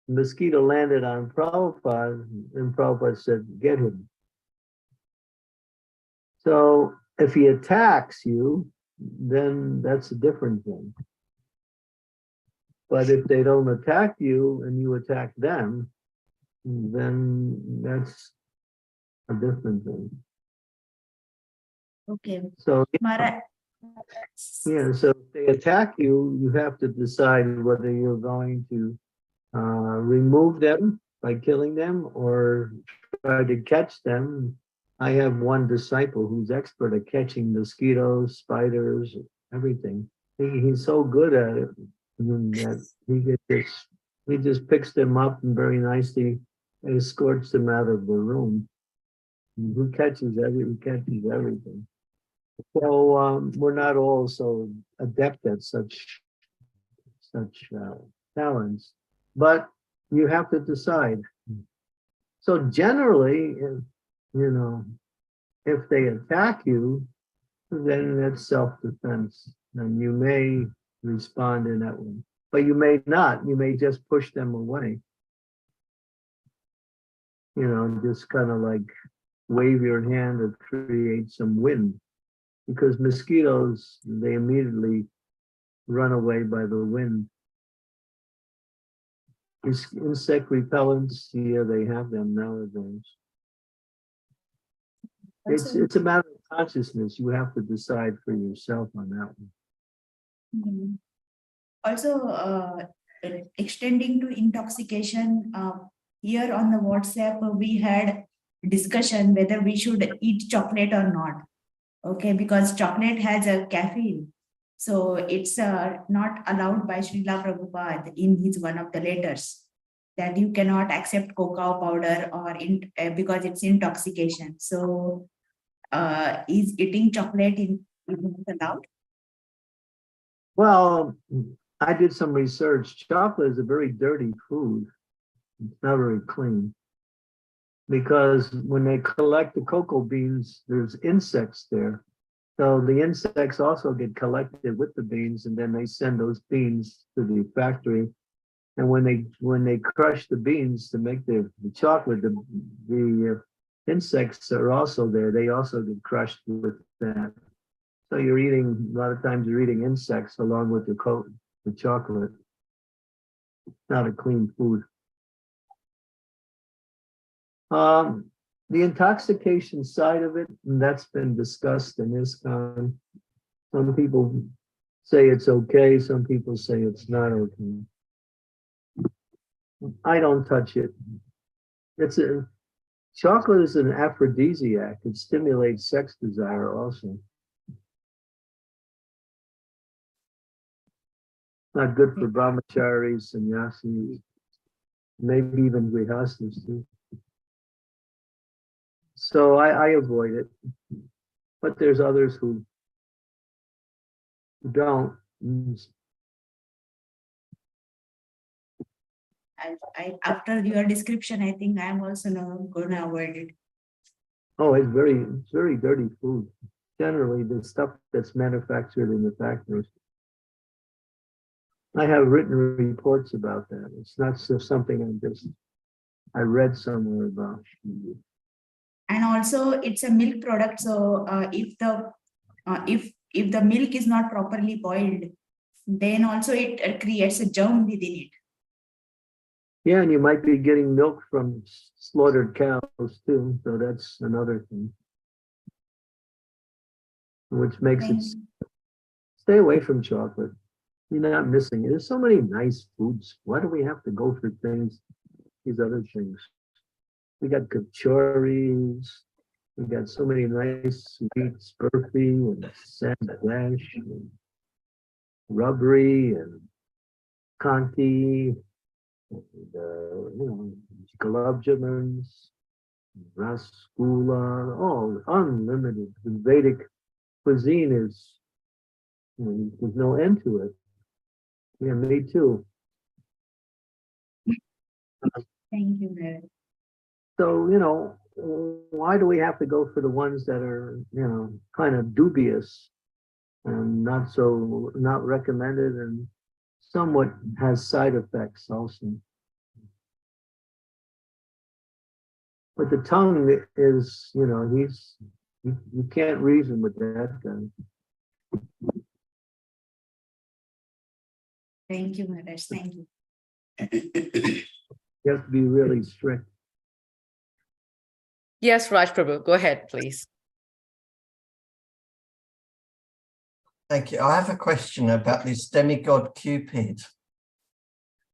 the mosquito landed on Prabhupada, and Prabhupada said, get him. So if he attacks you, then that's a different thing. But if they don't attack you and you attack them, then that's a different thing. Okay. So Maharaj. so if they attack you, you have to decide whether you're going to remove them by killing them or try to catch them. I have one disciple who's expert at catching mosquitoes, spiders, everything. He's so good at it that he just picks them up and very nicely escorts them out of the room. He catches everything. So we're not all so adept at such talents, but you have to decide. So generally, if they attack you, then that's self-defense, and you may respond in that way, but you may not. You may just push them away. Just kind of like wave your hand or create some wind, because mosquitoes, they immediately run away by the wind. Insect repellents, yeah, they have them nowadays. It's a matter of consciousness. You have to decide for yourself on that one. Also, extending to intoxication, here on the WhatsApp, we had discussion whether we should eat chocolate or not. Okay, because chocolate has a caffeine. So it's not allowed by Srila Prabhupada in his one of the letters, that you cannot accept cocoa powder or because it's intoxication. So is eating chocolate allowed? Well, I did some research. Chocolate is a very dirty food. It's not very clean, because when they collect the cocoa beans, there's insects there. So the insects also get collected with the beans, and then they send those beans to the factory. And when they crush the beans to make the chocolate, the insects are also there. They also get crushed with that. So a lot of times you're eating insects along with the chocolate. It's not a clean food. The intoxication side of it, and that's been discussed in ISKCON. Some people say it's okay. Some people say it's not okay. I don't touch it. Chocolate is an aphrodisiac. It stimulates sex desire also. Not good for brahmacharis, sannyasis, maybe even grihastas too. So I avoid it. But there's others who don't. After your description, I think I'm also not gonna avoid it. Oh, it's very dirty food. Generally, the stuff that's manufactured in the factories. I have written reports about that. It's not just something I read somewhere about. And also it's a milk product. So if the milk is not properly boiled, then also it creates a germ within it. Yeah, and you might be getting milk from slaughtered cows too. So that's another thing, which makes it stay away from chocolate. You're not missing it. There's so many nice foods. Why do we have to go for things, these other things? We got kachoris. We got so many nice sweets, burfi and sandwich and rubbery and kanti, and, gulab jamans, rasgulla, all unlimited. The Vedic cuisine is, there's no end to it. Yeah, me too. Thank you, Mary. So, why do we have to go for the ones that are, kind of dubious and not recommended and somewhat has side effects also? But the tongue is, you can't reason with that guy. Thank you, Maharaj. Thank you. You have to be really strict. Yes, Raj Prabhu, go ahead, please. Thank you. I have a question about this demigod Cupid.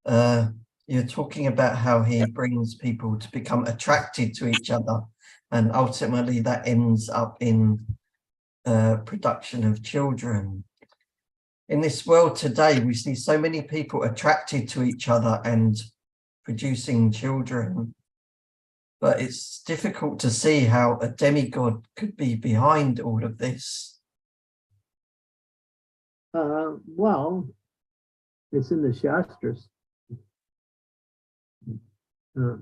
You're talking about how he brings people to become attracted to each other, and ultimately that ends up in production of children. In this world today, we see so many people attracted to each other and producing children, but it's difficult to see how a demigod could be behind all of this. Well, it's in the Shastras. In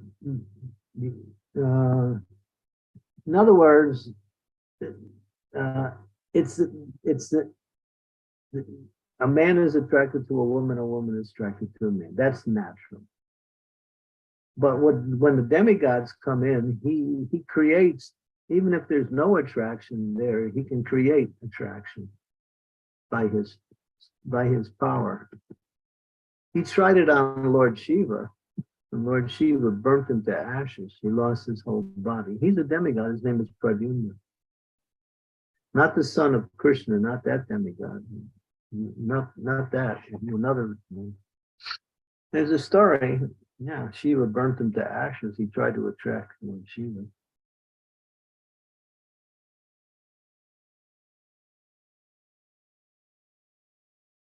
other words, a man is attracted to a woman is attracted to a man. That's natural. But when the demigods come in, he creates, even if there's no attraction there, he can create attraction by his power. He tried it on Lord Shiva, and Lord Shiva burnt him to ashes. He lost his whole body. He's a demigod. His name is Pradyumna. Not the son of Krishna, not that demigod. Not that, another one. There's a story. Yeah, Shiva burnt him to ashes. He tried to attract Lord Shiva.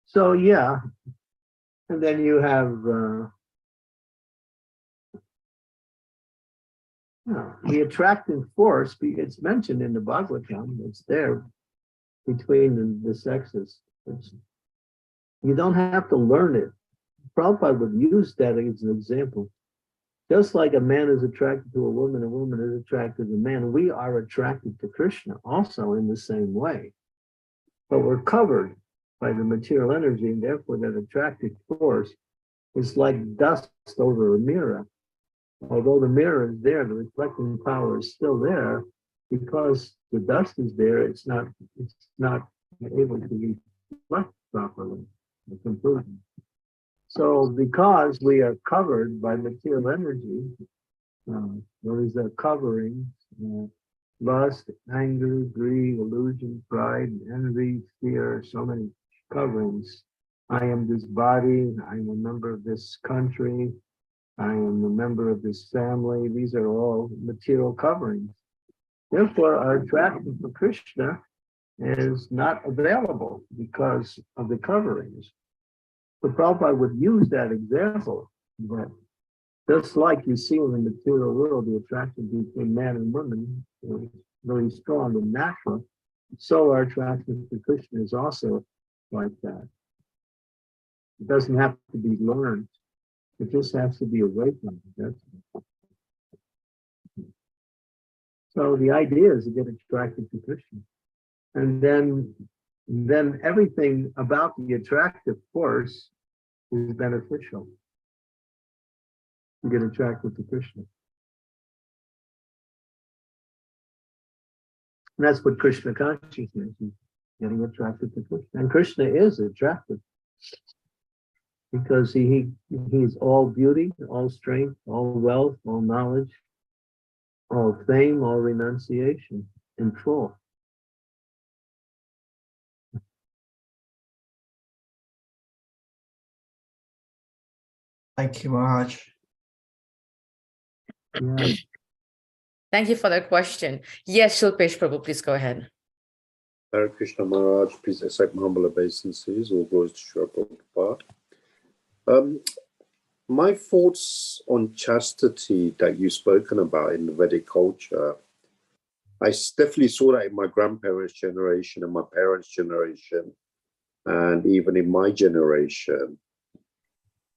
So yeah, and then you have the attracting force. It's mentioned in the Bhagavatam. It's there between the sexes. You don't have to learn it. Prabhupada would use that as an example. Just like a man is attracted to a woman is attracted to a man, we are attracted to Krishna also in the same way. But we're covered by the material energy, and therefore that attractive force is like dust over a mirror. Although the mirror is there, the reflecting power is still there. Because the dust is there, it's not able to reflect properly. Completely. So because we are covered by material energy, there is a covering, lust, anger, greed, illusion, pride, envy, fear, so many coverings. I am this body, I am a member of this country, I am a member of this family. These are all material coverings. Therefore, our attraction for Krishna is not available because of the coverings. So Prabhupada would use that example, that just like you see in the material world, the attraction between man and woman is very strong and natural, so our attraction to Krishna is also like that. It doesn't have to be learned. It just has to be awakened. That's it. So the idea is to get attracted to Krishna. And then everything about the attractive force is beneficial. You get attracted to Krishna. And that's what Krishna consciousness is, getting attracted to Krishna. And Krishna is attractive because he's all beauty, all strength, all wealth, all knowledge, all fame, all renunciation in full. Thank you, Maharaj. Yeah. Thank you for that question. Yes, Shilpesh Prabhu, please go ahead. Hare Krishna Maharaj, please accept my humble obeisances. All glories to Srila Prabhupada. My thoughts on chastity that you've spoken about in the Vedic culture, I definitely saw that in my grandparents' generation and my parents' generation, and even in my generation.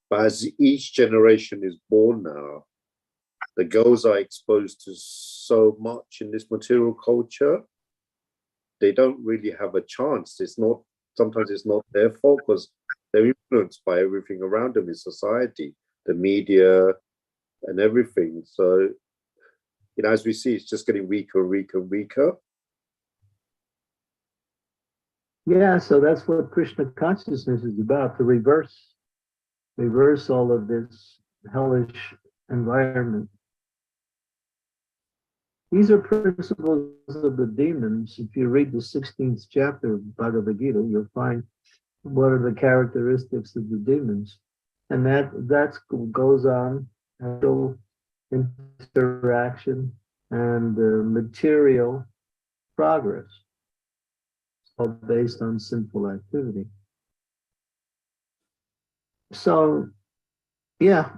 But as each generation is born now, the girls are exposed to so much in this material culture, they don't really have a chance. Sometimes it's not their fault because they're influenced by everything around them in society, the media and everything. So, as we see, it's just getting weaker and weaker and weaker. Yeah, so that's what Krishna consciousness is about, to reverse all of this hellish environment. These are principles of the demons. If you read the 16th chapter of Bhagavad Gita, you'll find what are the characteristics of the demons. And that goes on until interaction and material progress. It's all based on sinful activity. So, yeah,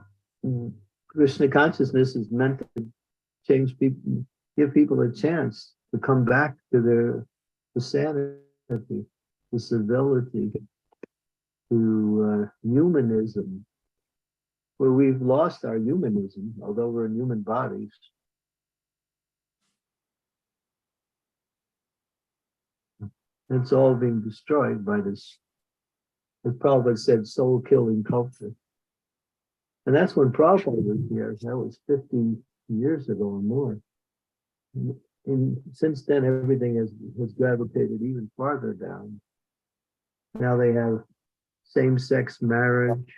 Krishna consciousness is meant to change people, give people a chance to come back to their sanity, to civility, to humanism, where we've lost our humanism, although we're in human bodies. It's all being destroyed by this, as Prabhupada said, soul-killing culture. And that's when Prabhupada was here. That was 50 years ago or more. And since then, everything has gravitated even farther down. Now they have same-sex marriage.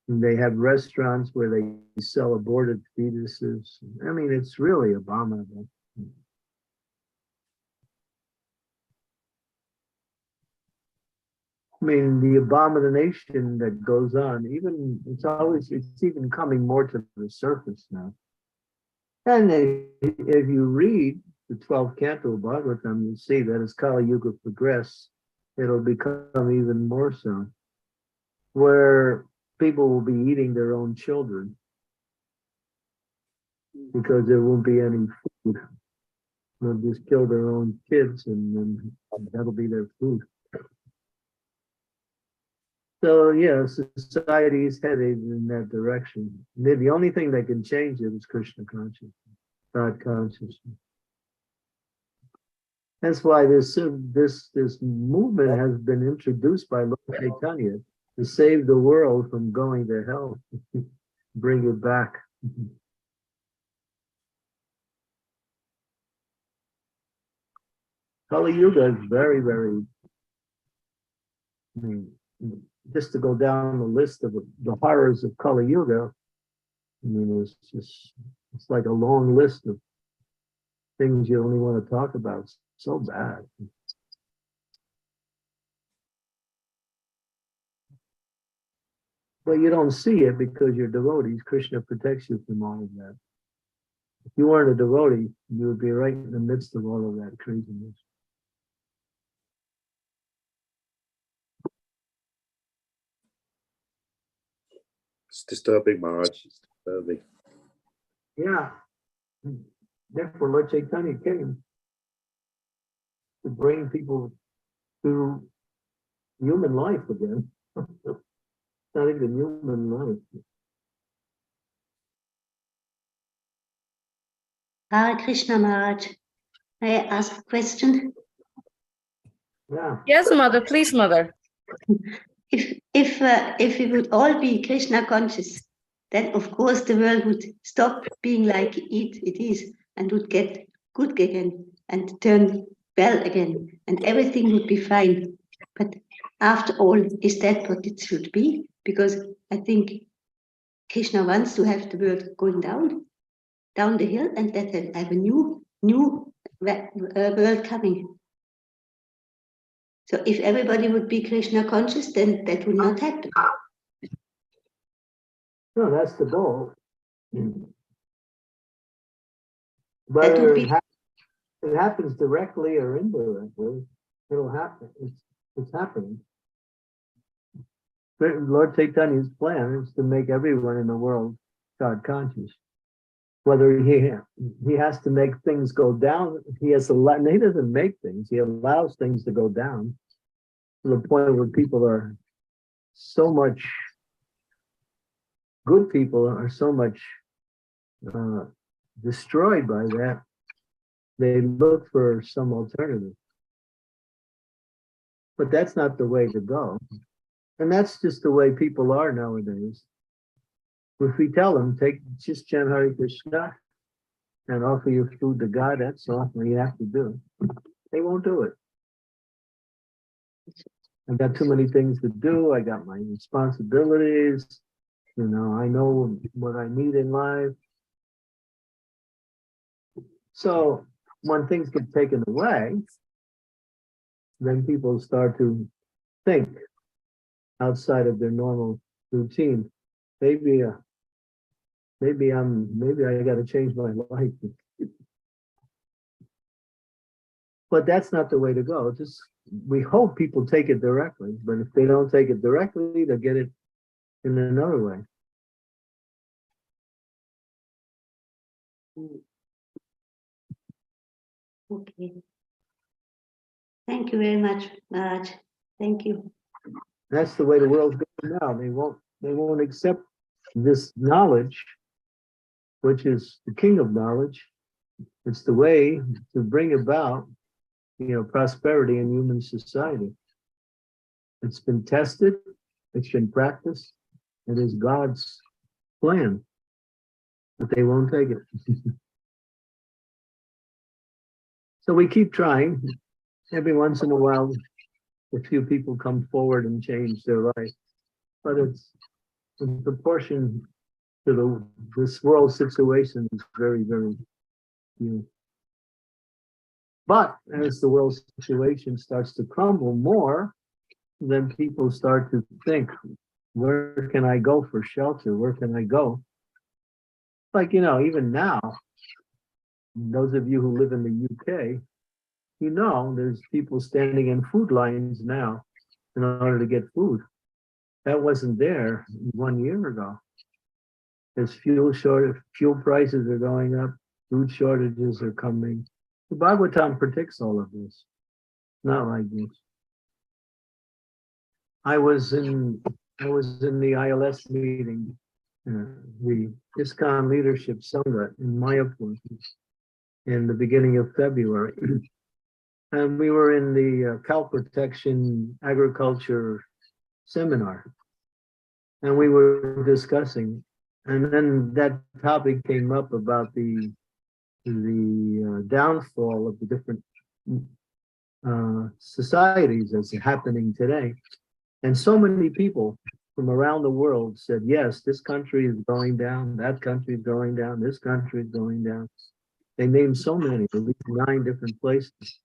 And they have restaurants where they sell aborted fetuses. I mean, it's really abominable. I mean, the abomination that goes on, it's even coming more to the surface now. And if you read the 12th canto of Bhagavatam, you'll see that as Kali Yuga progresses, it'll become even more so, where people will be eating their own children because there won't be any food. They'll just kill their own kids and that'll be their food. So yeah, society is headed in that direction. The only thing that can change it is Krishna consciousness, God consciousness. That's why this movement has been introduced by Lord Chaitanya to save the world from going to hell, bring it back. Kali Yuga is very, very, I mean, just to go down the list of the horrors of Kali Yuga, I mean, it's like a long list of things you only want to talk about. It's so bad. But you don't see it because you're devotees. Krishna protects you from all of that. If you weren't a devotee, you would be right in the midst of all of that craziness. It's disturbing, Maharaj. It's disturbing. Yeah. Therefore, Lord Chaitanya came to bring people to human life again. Not even human life. Hare Krishna Maharaj, may I ask a question? Yeah. Yes, mother, please, mother. If we would all be Krishna conscious, then of course the world would stop being like it is and would get good again and turn well again, and everything would be fine. But after all, is that what it should be? Because I think Krishna wants to have the world going down the hill, and that have a new world coming. So if everybody would be Krishna conscious, then that would not happen. No, that's the goal. That Whether would be it happens directly or indirectly, it'll happen. It's happening. Lord Chaitanya's plan is to make everyone in the world God conscious. Whether he has to make things go down, he doesn't make things, he allows things to go down to the point where people are so much, good people are so much destroyed by that, they look for some alternative. But that's not the way to go. And that's just the way people are nowadays. If we tell them, just chant Hare Krishna and offer your food to God, that's all you have to do. They won't do it. I've got too many things to do. I got my responsibilities. You know, I know what I need in life. So when things get taken away, then people start to think outside of their normal routine. Maybe I got to change my life. But that's not the way to go. We hope people take it directly, but if they don't take it directly, they'll get it in another way. okay. Thank you very much, Maharaj. Thank you. That's the way the world's going now. They won't accept this knowledge, which is the king of knowledge. It's the way to bring about, prosperity in human society. It's been tested, it's been practiced, it is God's plan, but they won't take it. So we keep trying. Every once in a while, a few people come forward and change their life, but it's in proportion to this world situation is very, very few. But as the world situation starts to crumble more, then people start to think, where can I go for shelter? Where can I go? Like, even now, those of you who live in the UK, there's people standing in food lines now in order to get food. That wasn't there 1 year ago. There's fuel prices are going up, food shortages are coming. The Bhagavatam predicts all of this. Not like this. I was in the ILS meeting, the ISKCON Leadership Summit in Mayapur in the beginning of February. And we were in the cow protection agriculture seminar. And we were discussing, and then that topic came up about the downfall of the different societies that's happening today. And so many people from around the world said, yes, this country is going down, that country is going down, this country is going down. They named so many, at least 9 different places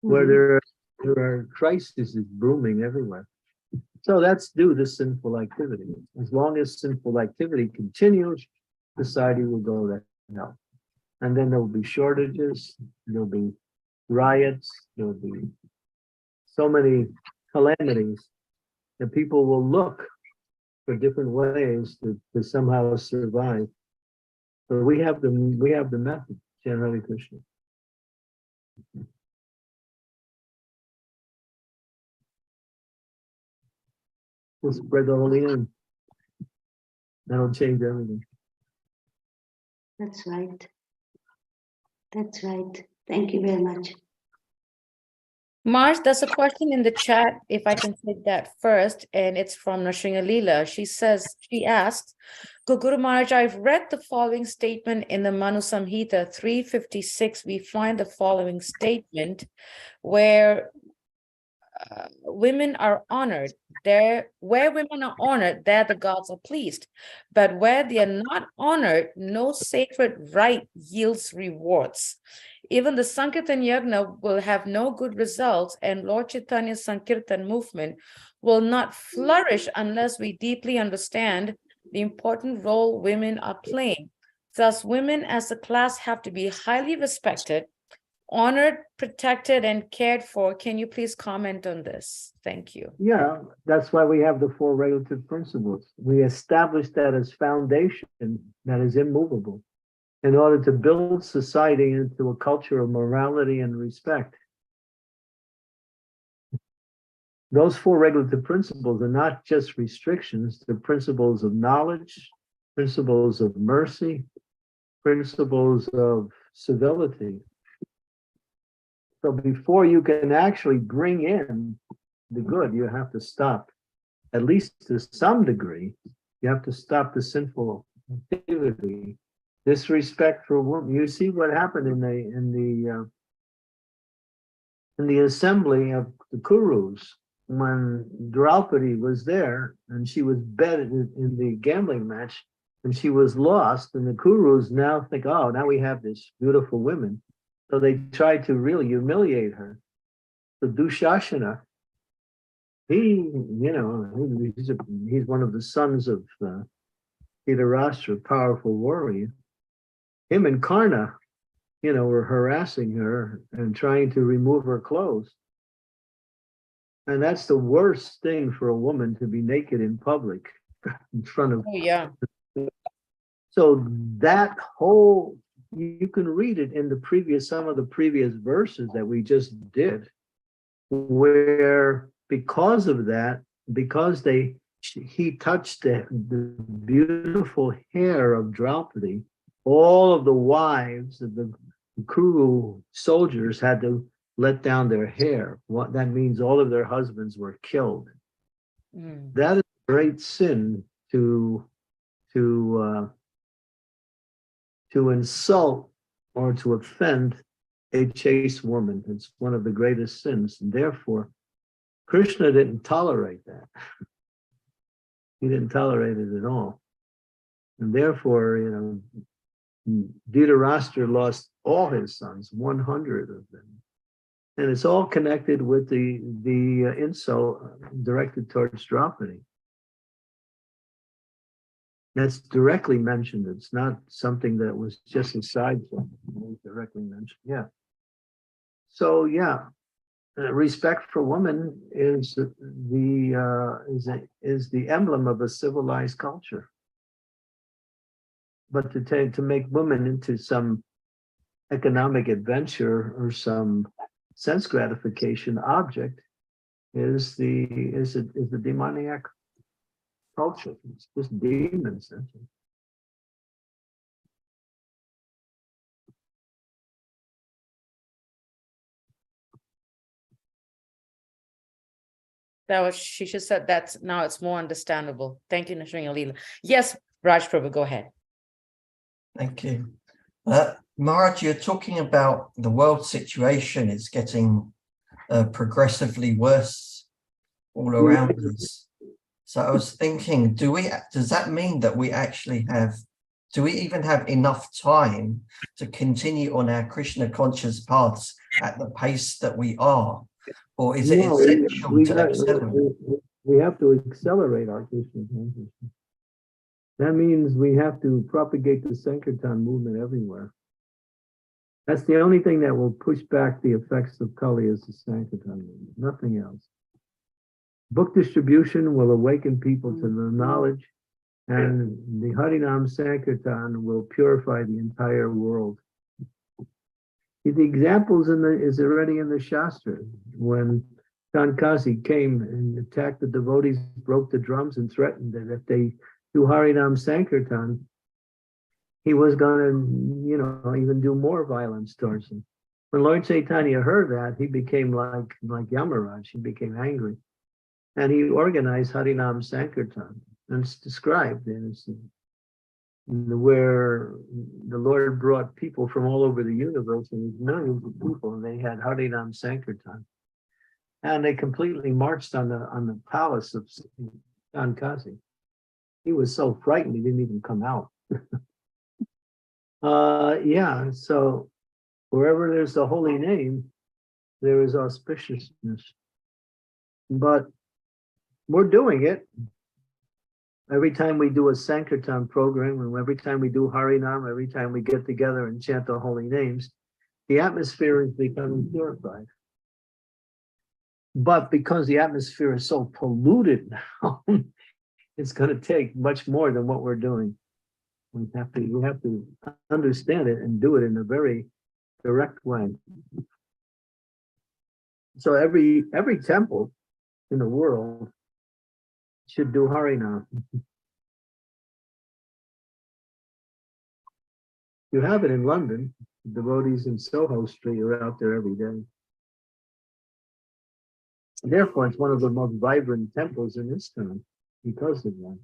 where there are crises brewing everywhere. So that's due to sinful activity. As long as sinful activity continues, society will go to hell. And then there will be shortages, there'll be riots, there'll be so many calamities that people will look for different ways to somehow survive. So we have the method, Candramauli Krishna. We'll spread the holy name. That'll change everything. That's right. That's right. Thank you very much. Marge, there's a question in the chat, if I can take that first, and it's from Nrsinga Leela. She asks, Guru Maharaj, I've read the following statement in the Manu Samhita 356. We find the following statement where women are honored. Where women are honored, there the gods are pleased. But where they are not honored, no sacred rite yields rewards. Even the Sankirtan Yagna will have no good results, and Lord Chaitanya's Sankirtan movement will not flourish unless we deeply understand the important role women are playing. Thus, women as a class have to be highly respected, honored, protected, and cared for. Can you please comment on this? Thank you. Yeah, that's why we have the four regulative principles. We establish that as foundation that is immovable in order to build society into a culture of morality and respect. Those four regulative principles are not just restrictions, they're principles of knowledge, principles of mercy, principles of civility. So before you can actually bring in the good, you have to stop, at least to some degree, you have to stop the sinful activity. Disrespect for women. You see what happened in the assembly of the Kurus when Draupadi was there and she was betted in the gambling match and she was lost, and the Kurus now think, oh, now we have this beautiful woman. So they tried to really humiliate her. So Dushashana, he's one of the sons of Dhritarashtra, powerful warrior. Him and Karna, were harassing her and trying to remove her clothes. And that's the worst thing for a woman, to be naked in public in front of. Oh, yeah. So that whole, you can read it in some of the previous verses that we just did, where because of that, because he touched the beautiful hair of Draupadi, all of the wives of the Kuru soldiers had to let down their hair. What that means, all of their husbands were killed. That is a great sin to insult or to offend a chaste woman. It's one of the greatest sins, and therefore Krishna didn't tolerate that. He didn't tolerate it at all, and therefore, Dhritarashtra lost all his sons, 100 of them, and it's all connected with the insult directed towards Draupadi. That's directly mentioned. It's not something that was just a side thing. It was directly mentioned. Yeah. So yeah, respect for women is the emblem of a civilized culture. But to make women into some economic adventure or some sense gratification object is the demoniac culture. It's just demons. She just said that's now it's more understandable. Thank you, Nrsinga Leela. Yes, Raj Prabhu, go ahead. Thank you. Maharaj, you're talking about the world situation is getting progressively worse all around us. So I was thinking, does that mean that do we even have enough time to continue on our Krishna conscious paths at the pace that we are? Or is it essential to accelerate? We have to accelerate our Krishna consciousness. That means we have to propagate the Sankirtan movement everywhere. That's the only thing that will push back the effects of Kali is the Sankirtan movement, nothing else. Book distribution will awaken people to the knowledge, and the Harinam Sankirtan will purify the entire world. The examples is already in the Shastra. When Kankasi came and attacked the devotees, broke the drums, and threatened that if they do Harinam Sankirtan, he was going to, even do more violence towards them. When Lord Chaitanya heard that, he became like Yamaraj. He became angry. And he organized Harinam Sankirtan. And it's described where the Lord brought people from all over the universe, and millions of people, and they had Harinam Sankirtan. And they completely marched on the palace of Kankasi. He was so frightened he didn't even come out. So wherever there's a holy name, there is auspiciousness. But we're doing it. Every time we do a Sankirtan program, and every time we do Harinam, every time we get together and chant the holy names, the atmosphere is becoming purified. But because the atmosphere is so polluted now, it's going to take much more than what we're doing. We have to understand it and do it in a very direct way. So every temple in the world should do Harinam. You have it in London. Devotees in Soho Street are out there every day. Therefore, it's one of the most vibrant temples in this town because of that.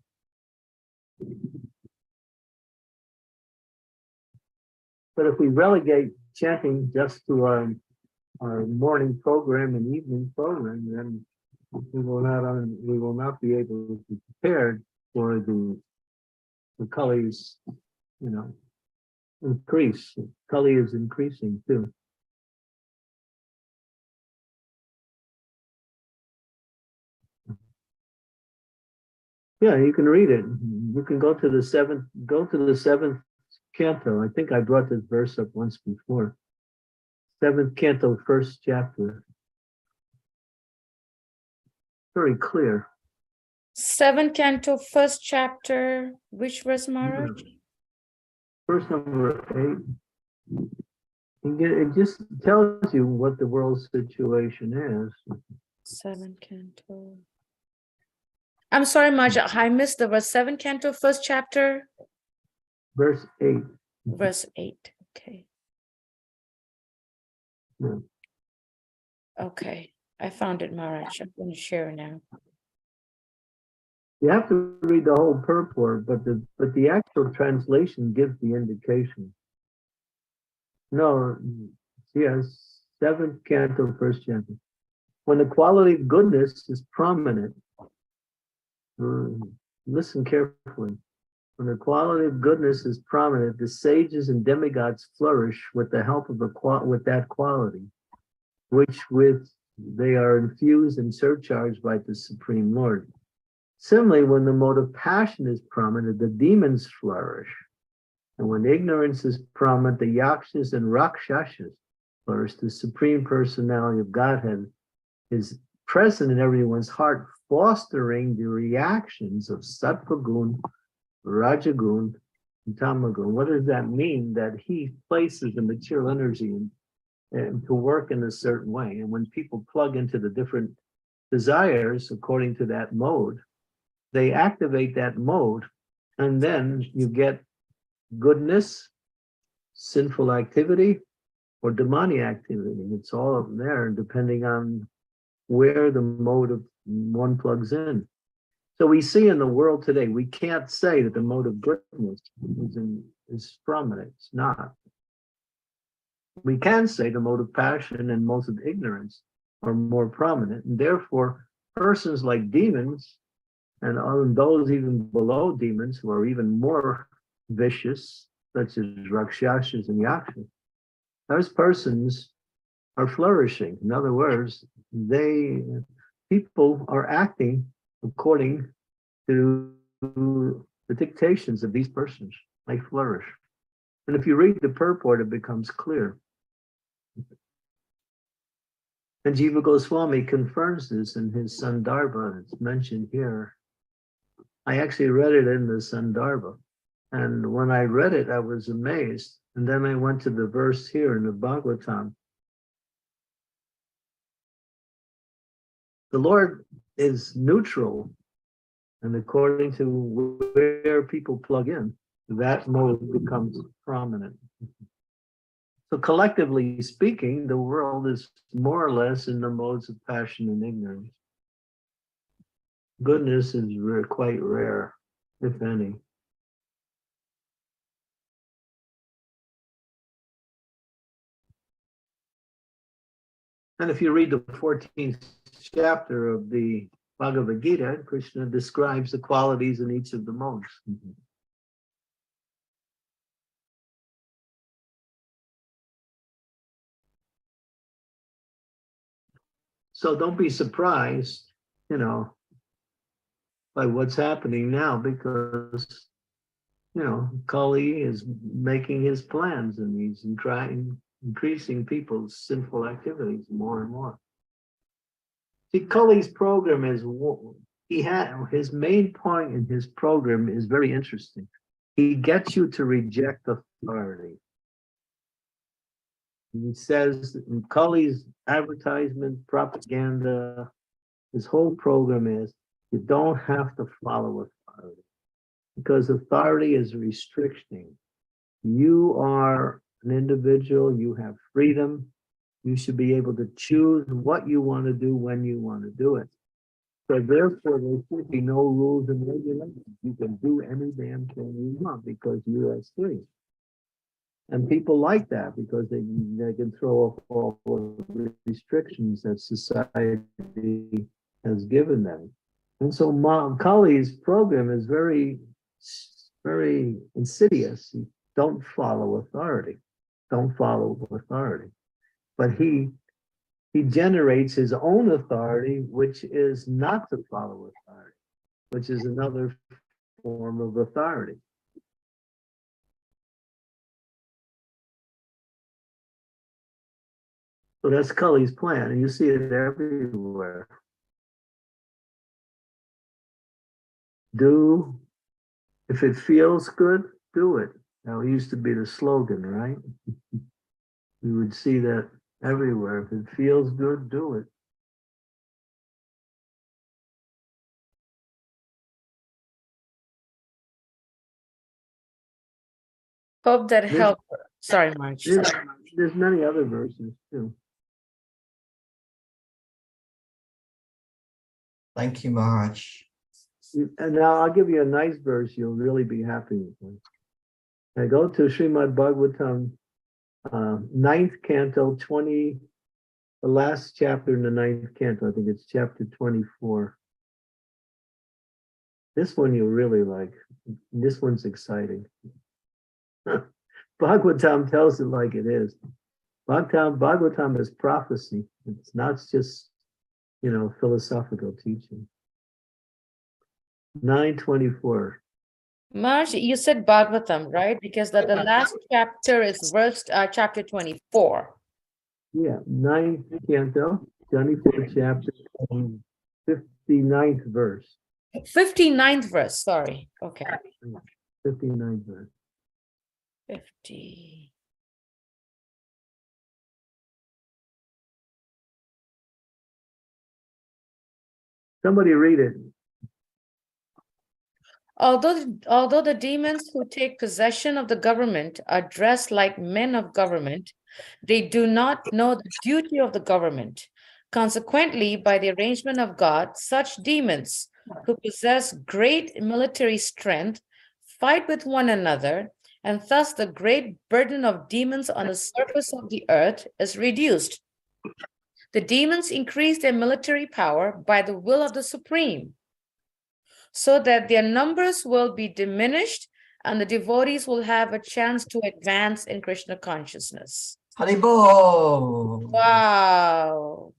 But if we relegate chanting just to our morning program and evening program, then we will not be able to be prepared for the Kali's, increase. Kali is increasing too. Yeah, you can read it. You can go to the seventh canto. I think I brought this verse up once before. 7th canto, 1st chapter. Very clear. 7th canto, 1st chapter. Which verse, Maharaj? Verse number 8. It just tells you what the world situation is. 7th canto. I'm sorry, Maharaj, I missed the verse. 7th canto, 1st chapter. Verse 8. Verse 8. Okay. Yeah. Okay. I found it, Maharaj. I'm going to share now. You have to read the whole purport, but the actual translation gives the indication. No, yes, 7th canto, 1st chapter. When the quality of goodness is prominent, listen carefully. When the quality of goodness is prominent, the sages and demigods flourish with the help of that quality, which they are infused and surcharged by the Supreme Lord. Similarly, when the mode of passion is prominent, the demons flourish. And when ignorance is prominent, the yakshas and rakshasas flourish. The Supreme Personality of Godhead is present in everyone's heart, fostering the reactions of sattva gun, rajagun, and tamagun. What does that mean? That he places the material energy and to work in a certain way. And when people plug into the different desires according to that mode, they activate that mode, and then you get goodness, sinful activity, or demonic activity. It's all up there, depending on where the mode of one plugs in. So we see in the world today, we can't say that the mode of goodness is prominent. It's not. We can say the mode of passion and most of ignorance are more prominent, and therefore persons like demons and those even below demons who are even more vicious, such as rakshasas and yakshas, those persons are flourishing. In other words, people are acting according to the dictations of these persons, they flourish. And if you read the purport, it becomes clear. And Jiva Goswami confirms this in his Sandarbha. It's mentioned here. I actually read it in the Sandarbha. And when I read it, I was amazed. And then I went to the verse here in the Bhagavatam. The Lord is neutral. And according to where people plug in, that mode becomes prominent. So collectively speaking, the world is more or less in the modes of passion and ignorance. Goodness is quite rare, if any. And if you read the 14th chapter of the Bhagavad Gita, Krishna describes the qualities in each of the modes. So don't be surprised, by what's happening now, because, Kali is making his plans and he's increasing people's sinful activities more and more. See, Kali's program is, his main point in his program is very interesting. He gets you to reject authority. He says in Kali's advertisement, propaganda, his whole program is you don't have to follow authority because authority is restricting. You are an individual, you have freedom. You should be able to choose what you want to do when you want to do it. So therefore, there should be no rules and regulations. You can do any damn thing you want because you are free. And people like that because they can throw off all the restrictions that society has given them. And so Kali's program is very, very insidious. Don't follow authority. Don't follow authority. But he generates his own authority, which is not to follow authority, which is another form of authority. So that's Kali's plan, and you see it everywhere. If it feels good, do it. Now, it used to be the slogan, right? We would see that everywhere. If it feels good, do it. Hope that helped. Sorry, Marge. There's many other verses too. Thank you, Maharaj. And now I'll give you a nice verse you'll really be happy with. I go to Srimad Bhagavatam, 9th canto, the last chapter in the 9th canto. I think it's chapter 24. This one you'll really like. This one's exciting. Bhagavatam tells it like it is. Bhagavatam is prophecy. It's not just, philosophical teaching. 9:24. Marge, you said Bhagavatam, right? Because the last chapter is chapter 24. Yeah, 9th canto, 24th chapter, 59th verse. 59th verse, sorry. Okay. 59th verse. 50. Somebody read it. Although the demons who take possession of the government are dressed like men of government, they do not know the duty of the government. Consequently, by the arrangement of God, such demons who possess great military strength fight with one another, and thus the great burden of demons on the surface of the earth is reduced. The demons increase their military power by the will of the Supreme, so that their numbers will be diminished and the devotees will have a chance to advance in Krishna consciousness. Haribol! Wow.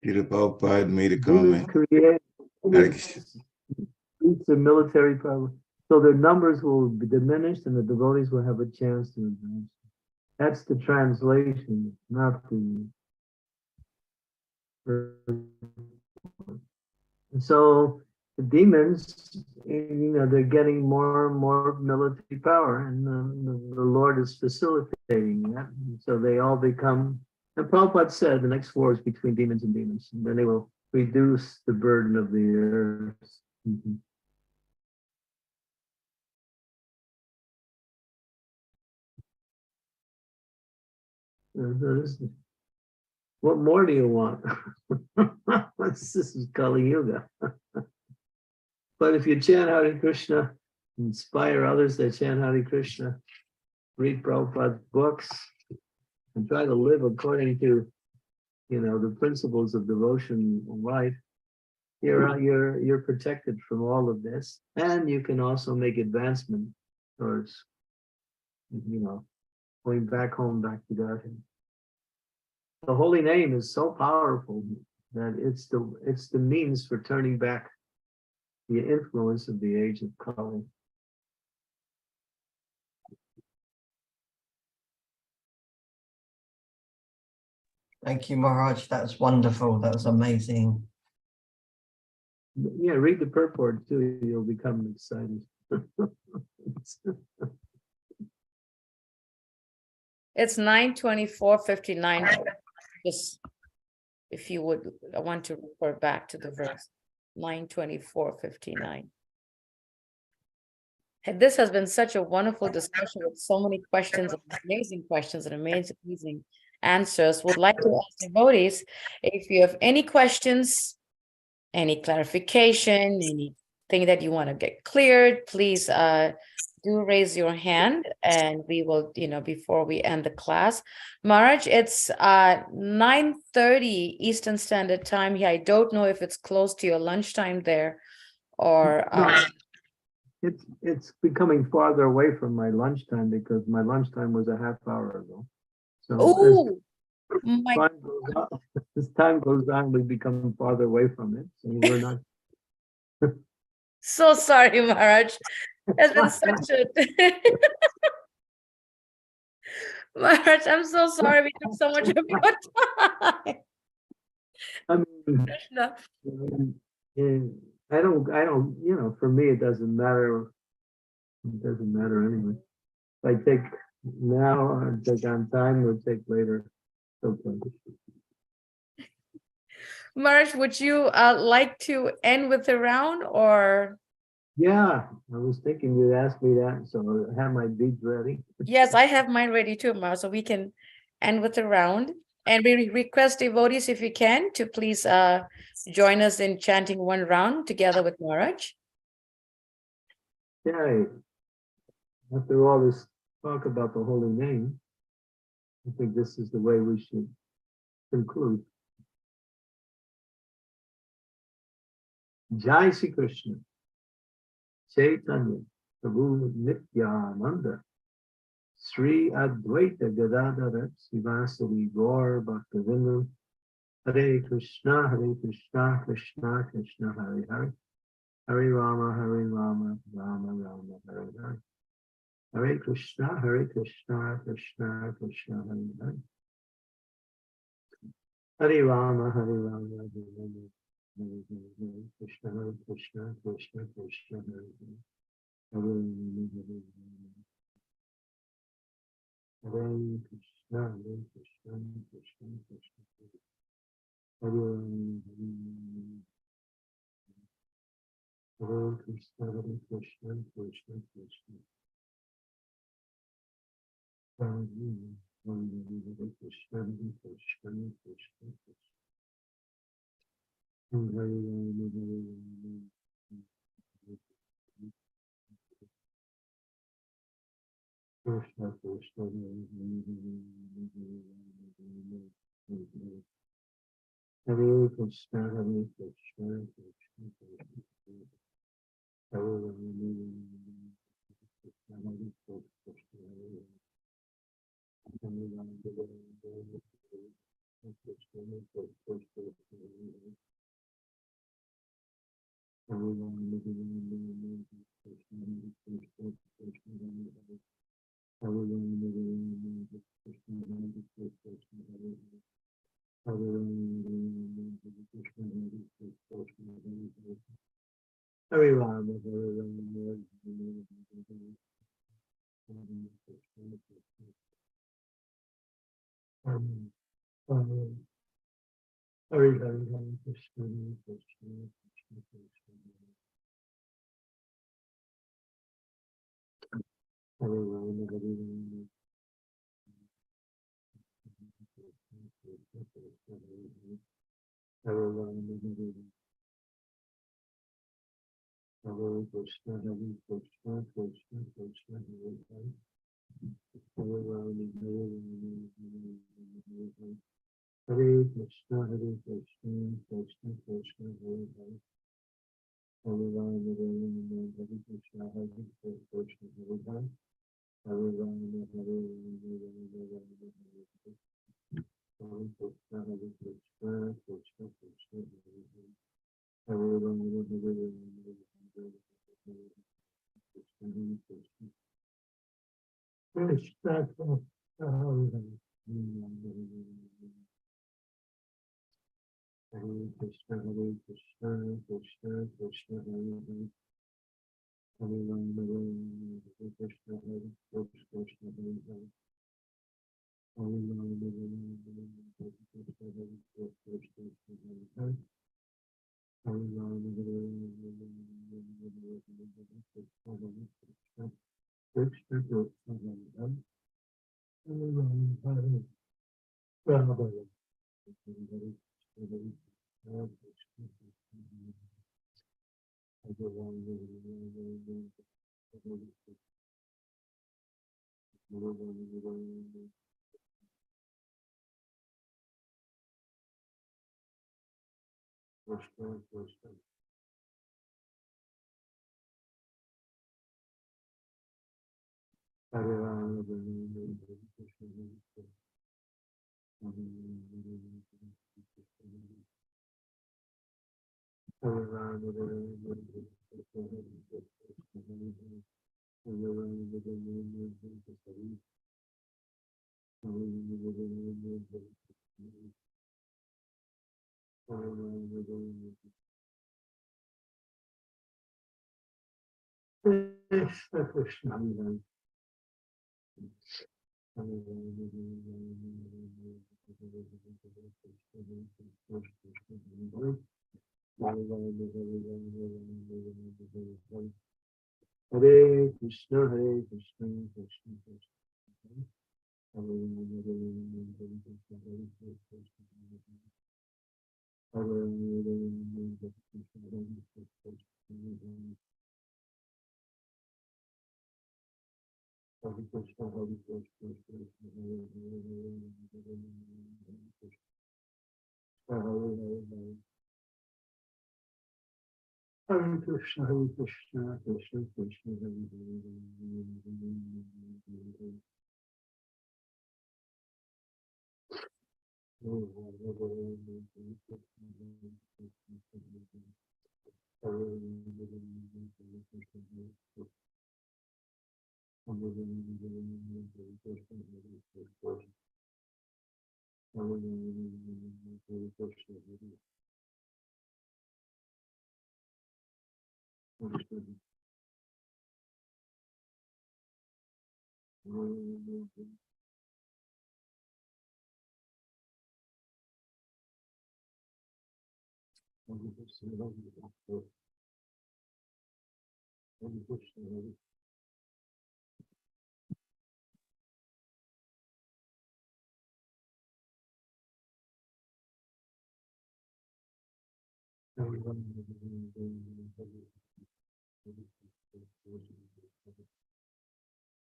Peter Prabhupada made a These comment. create Hare the military power, so their numbers will be diminished and the devotees will have a chance to advance. That's the translation, not the. And so the demons, they're getting more and more military power, and the Lord is facilitating that. And so they all become, and Prabhupada said the next war is between demons and demons, and then they will reduce the burden of the earth. Mhm. What more do you want? This is Kali Yuga. But if you chant Hare Krishna, inspire others that chant Hare Krishna, read Prabhupada's books, and try to live according to, the principles of devotion and life, you're protected from all of this, and you can also make advancement towards, going back home, back to Godhead. The holy name is so powerful that it's the means for turning back the influence of the age of Kali. Thank you, Maharaj. That was wonderful. That was amazing. Yeah, read the purport too. You'll become excited. It's 9:24:59. Just if you would, I want to refer back to the verse 9:24:59. And this has been such a wonderful discussion with so many questions, amazing questions, and amazing answers. Would like to ask devotees if you have any questions, any clarification, anything that you want to get cleared, please do raise your hand, and we will, before we end the class. Maharaj, it's 9:30 Eastern Standard Time here. I don't know if it's close to your lunchtime there, or It's becoming farther away from my lunchtime because my lunchtime was a half hour ago. So oh my, as time goes on, we become farther away from it. So we're not. so sorry, Maharaj. It's been such a Maharaj, I'm so sorry we took so much of your time. I mean, Krishna. I don't, for me, it doesn't matter. It doesn't matter anyway. If I take now or take on time, or take later. Okay. Maharaj, would you like to end with a round, or? Yeah, I was thinking you'd ask me that, so I have my beads ready. Yes, I have mine ready too, Maharaj, so we can end with a round. And we request devotees, if you can, to please join us in chanting one round together with Maharaj. Yeah, after all this talk about the holy name, I think this is the way we should conclude. Jai Shri Krishna, Chaitanya, Prabhu Nityananda, Sri Advaita Gadadhara Sivasari Gaur Bhaktivinoda, Hare Krishna, Krishna Krishna, Hare Hare, Hare Rama, Rama Rama, Hare Hare. Hare Krishna, Krishna Krishna, Hare Hare. Hare Rama, Hare Rama, Krishna Krishna, Krishna Hare Hare. Hare Krishna, Krishna Krishna, Hare Krishna, Krishna Krishna. Hare Krishna, Krishna Krishna. Krishna Krishna, Hare Krishna, Krishna Krishna, Hare Hare Rama, Hare Rama, Hare Hare Krishna, Krishna, Krishna, Krishna. Hare Rama, Hare Rama. Hare Rama, Hare Rama. Hare Krishna, Hare Krishna, Krishna, Krishna, Hare Hare. Hare Rama, Hare Rama, Hare Rama. Hare Krishna, Hare Krishna, Krishna, Krishna, Hare Hare. Hare Rama, Hare Rama, Hare Krishna, Hare Krishna, Hare Hare. Hare Rama, Hare Rama, Hare Rama, Hare Hare. Hare Krishna, Hare Krishna, Krishna, Krishna, Hare Hare. Hare Rama, Hare Rama, Hare Krishna, Hare Krishna. Krishna, Krishna, Hare Hare. Hare Krishna, Hare Krishna, Krishna, Krishna, Hare Hare. Hare Rama, Hare Rama, Hare Krishna, Hare Krishna, Hare Hare. Hare Rama, Hare Rama, Hare Krishna, Hare Krishna, Hare Hare. Hare Rama, Hare Rama, Hare Krishna, Hare Krishna, Krishna, Krishna, Hare Hare. Hare Rama, Hare Rama, Hare Krishna, Krishna, Hare Hare Krishna, Hare Krishna, Krishna Krishna, Hare Hare Krishna, Hare Krishna, Krishna Krishna, Hare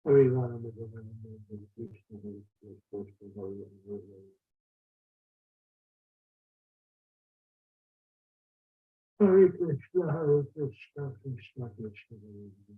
Hare Rama, Hare Rama, Hare Krishna, Hare Krishna, Hare Hare. Hare Krishna, Hare Krishna, Krishna Krishna, Hare Hare.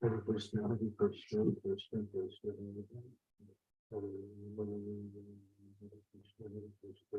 Hare Krishna, Hare Krishna, Krishna Krishna, Hare Hare, Hare Krishna, Hare Krishna,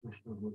Krishna.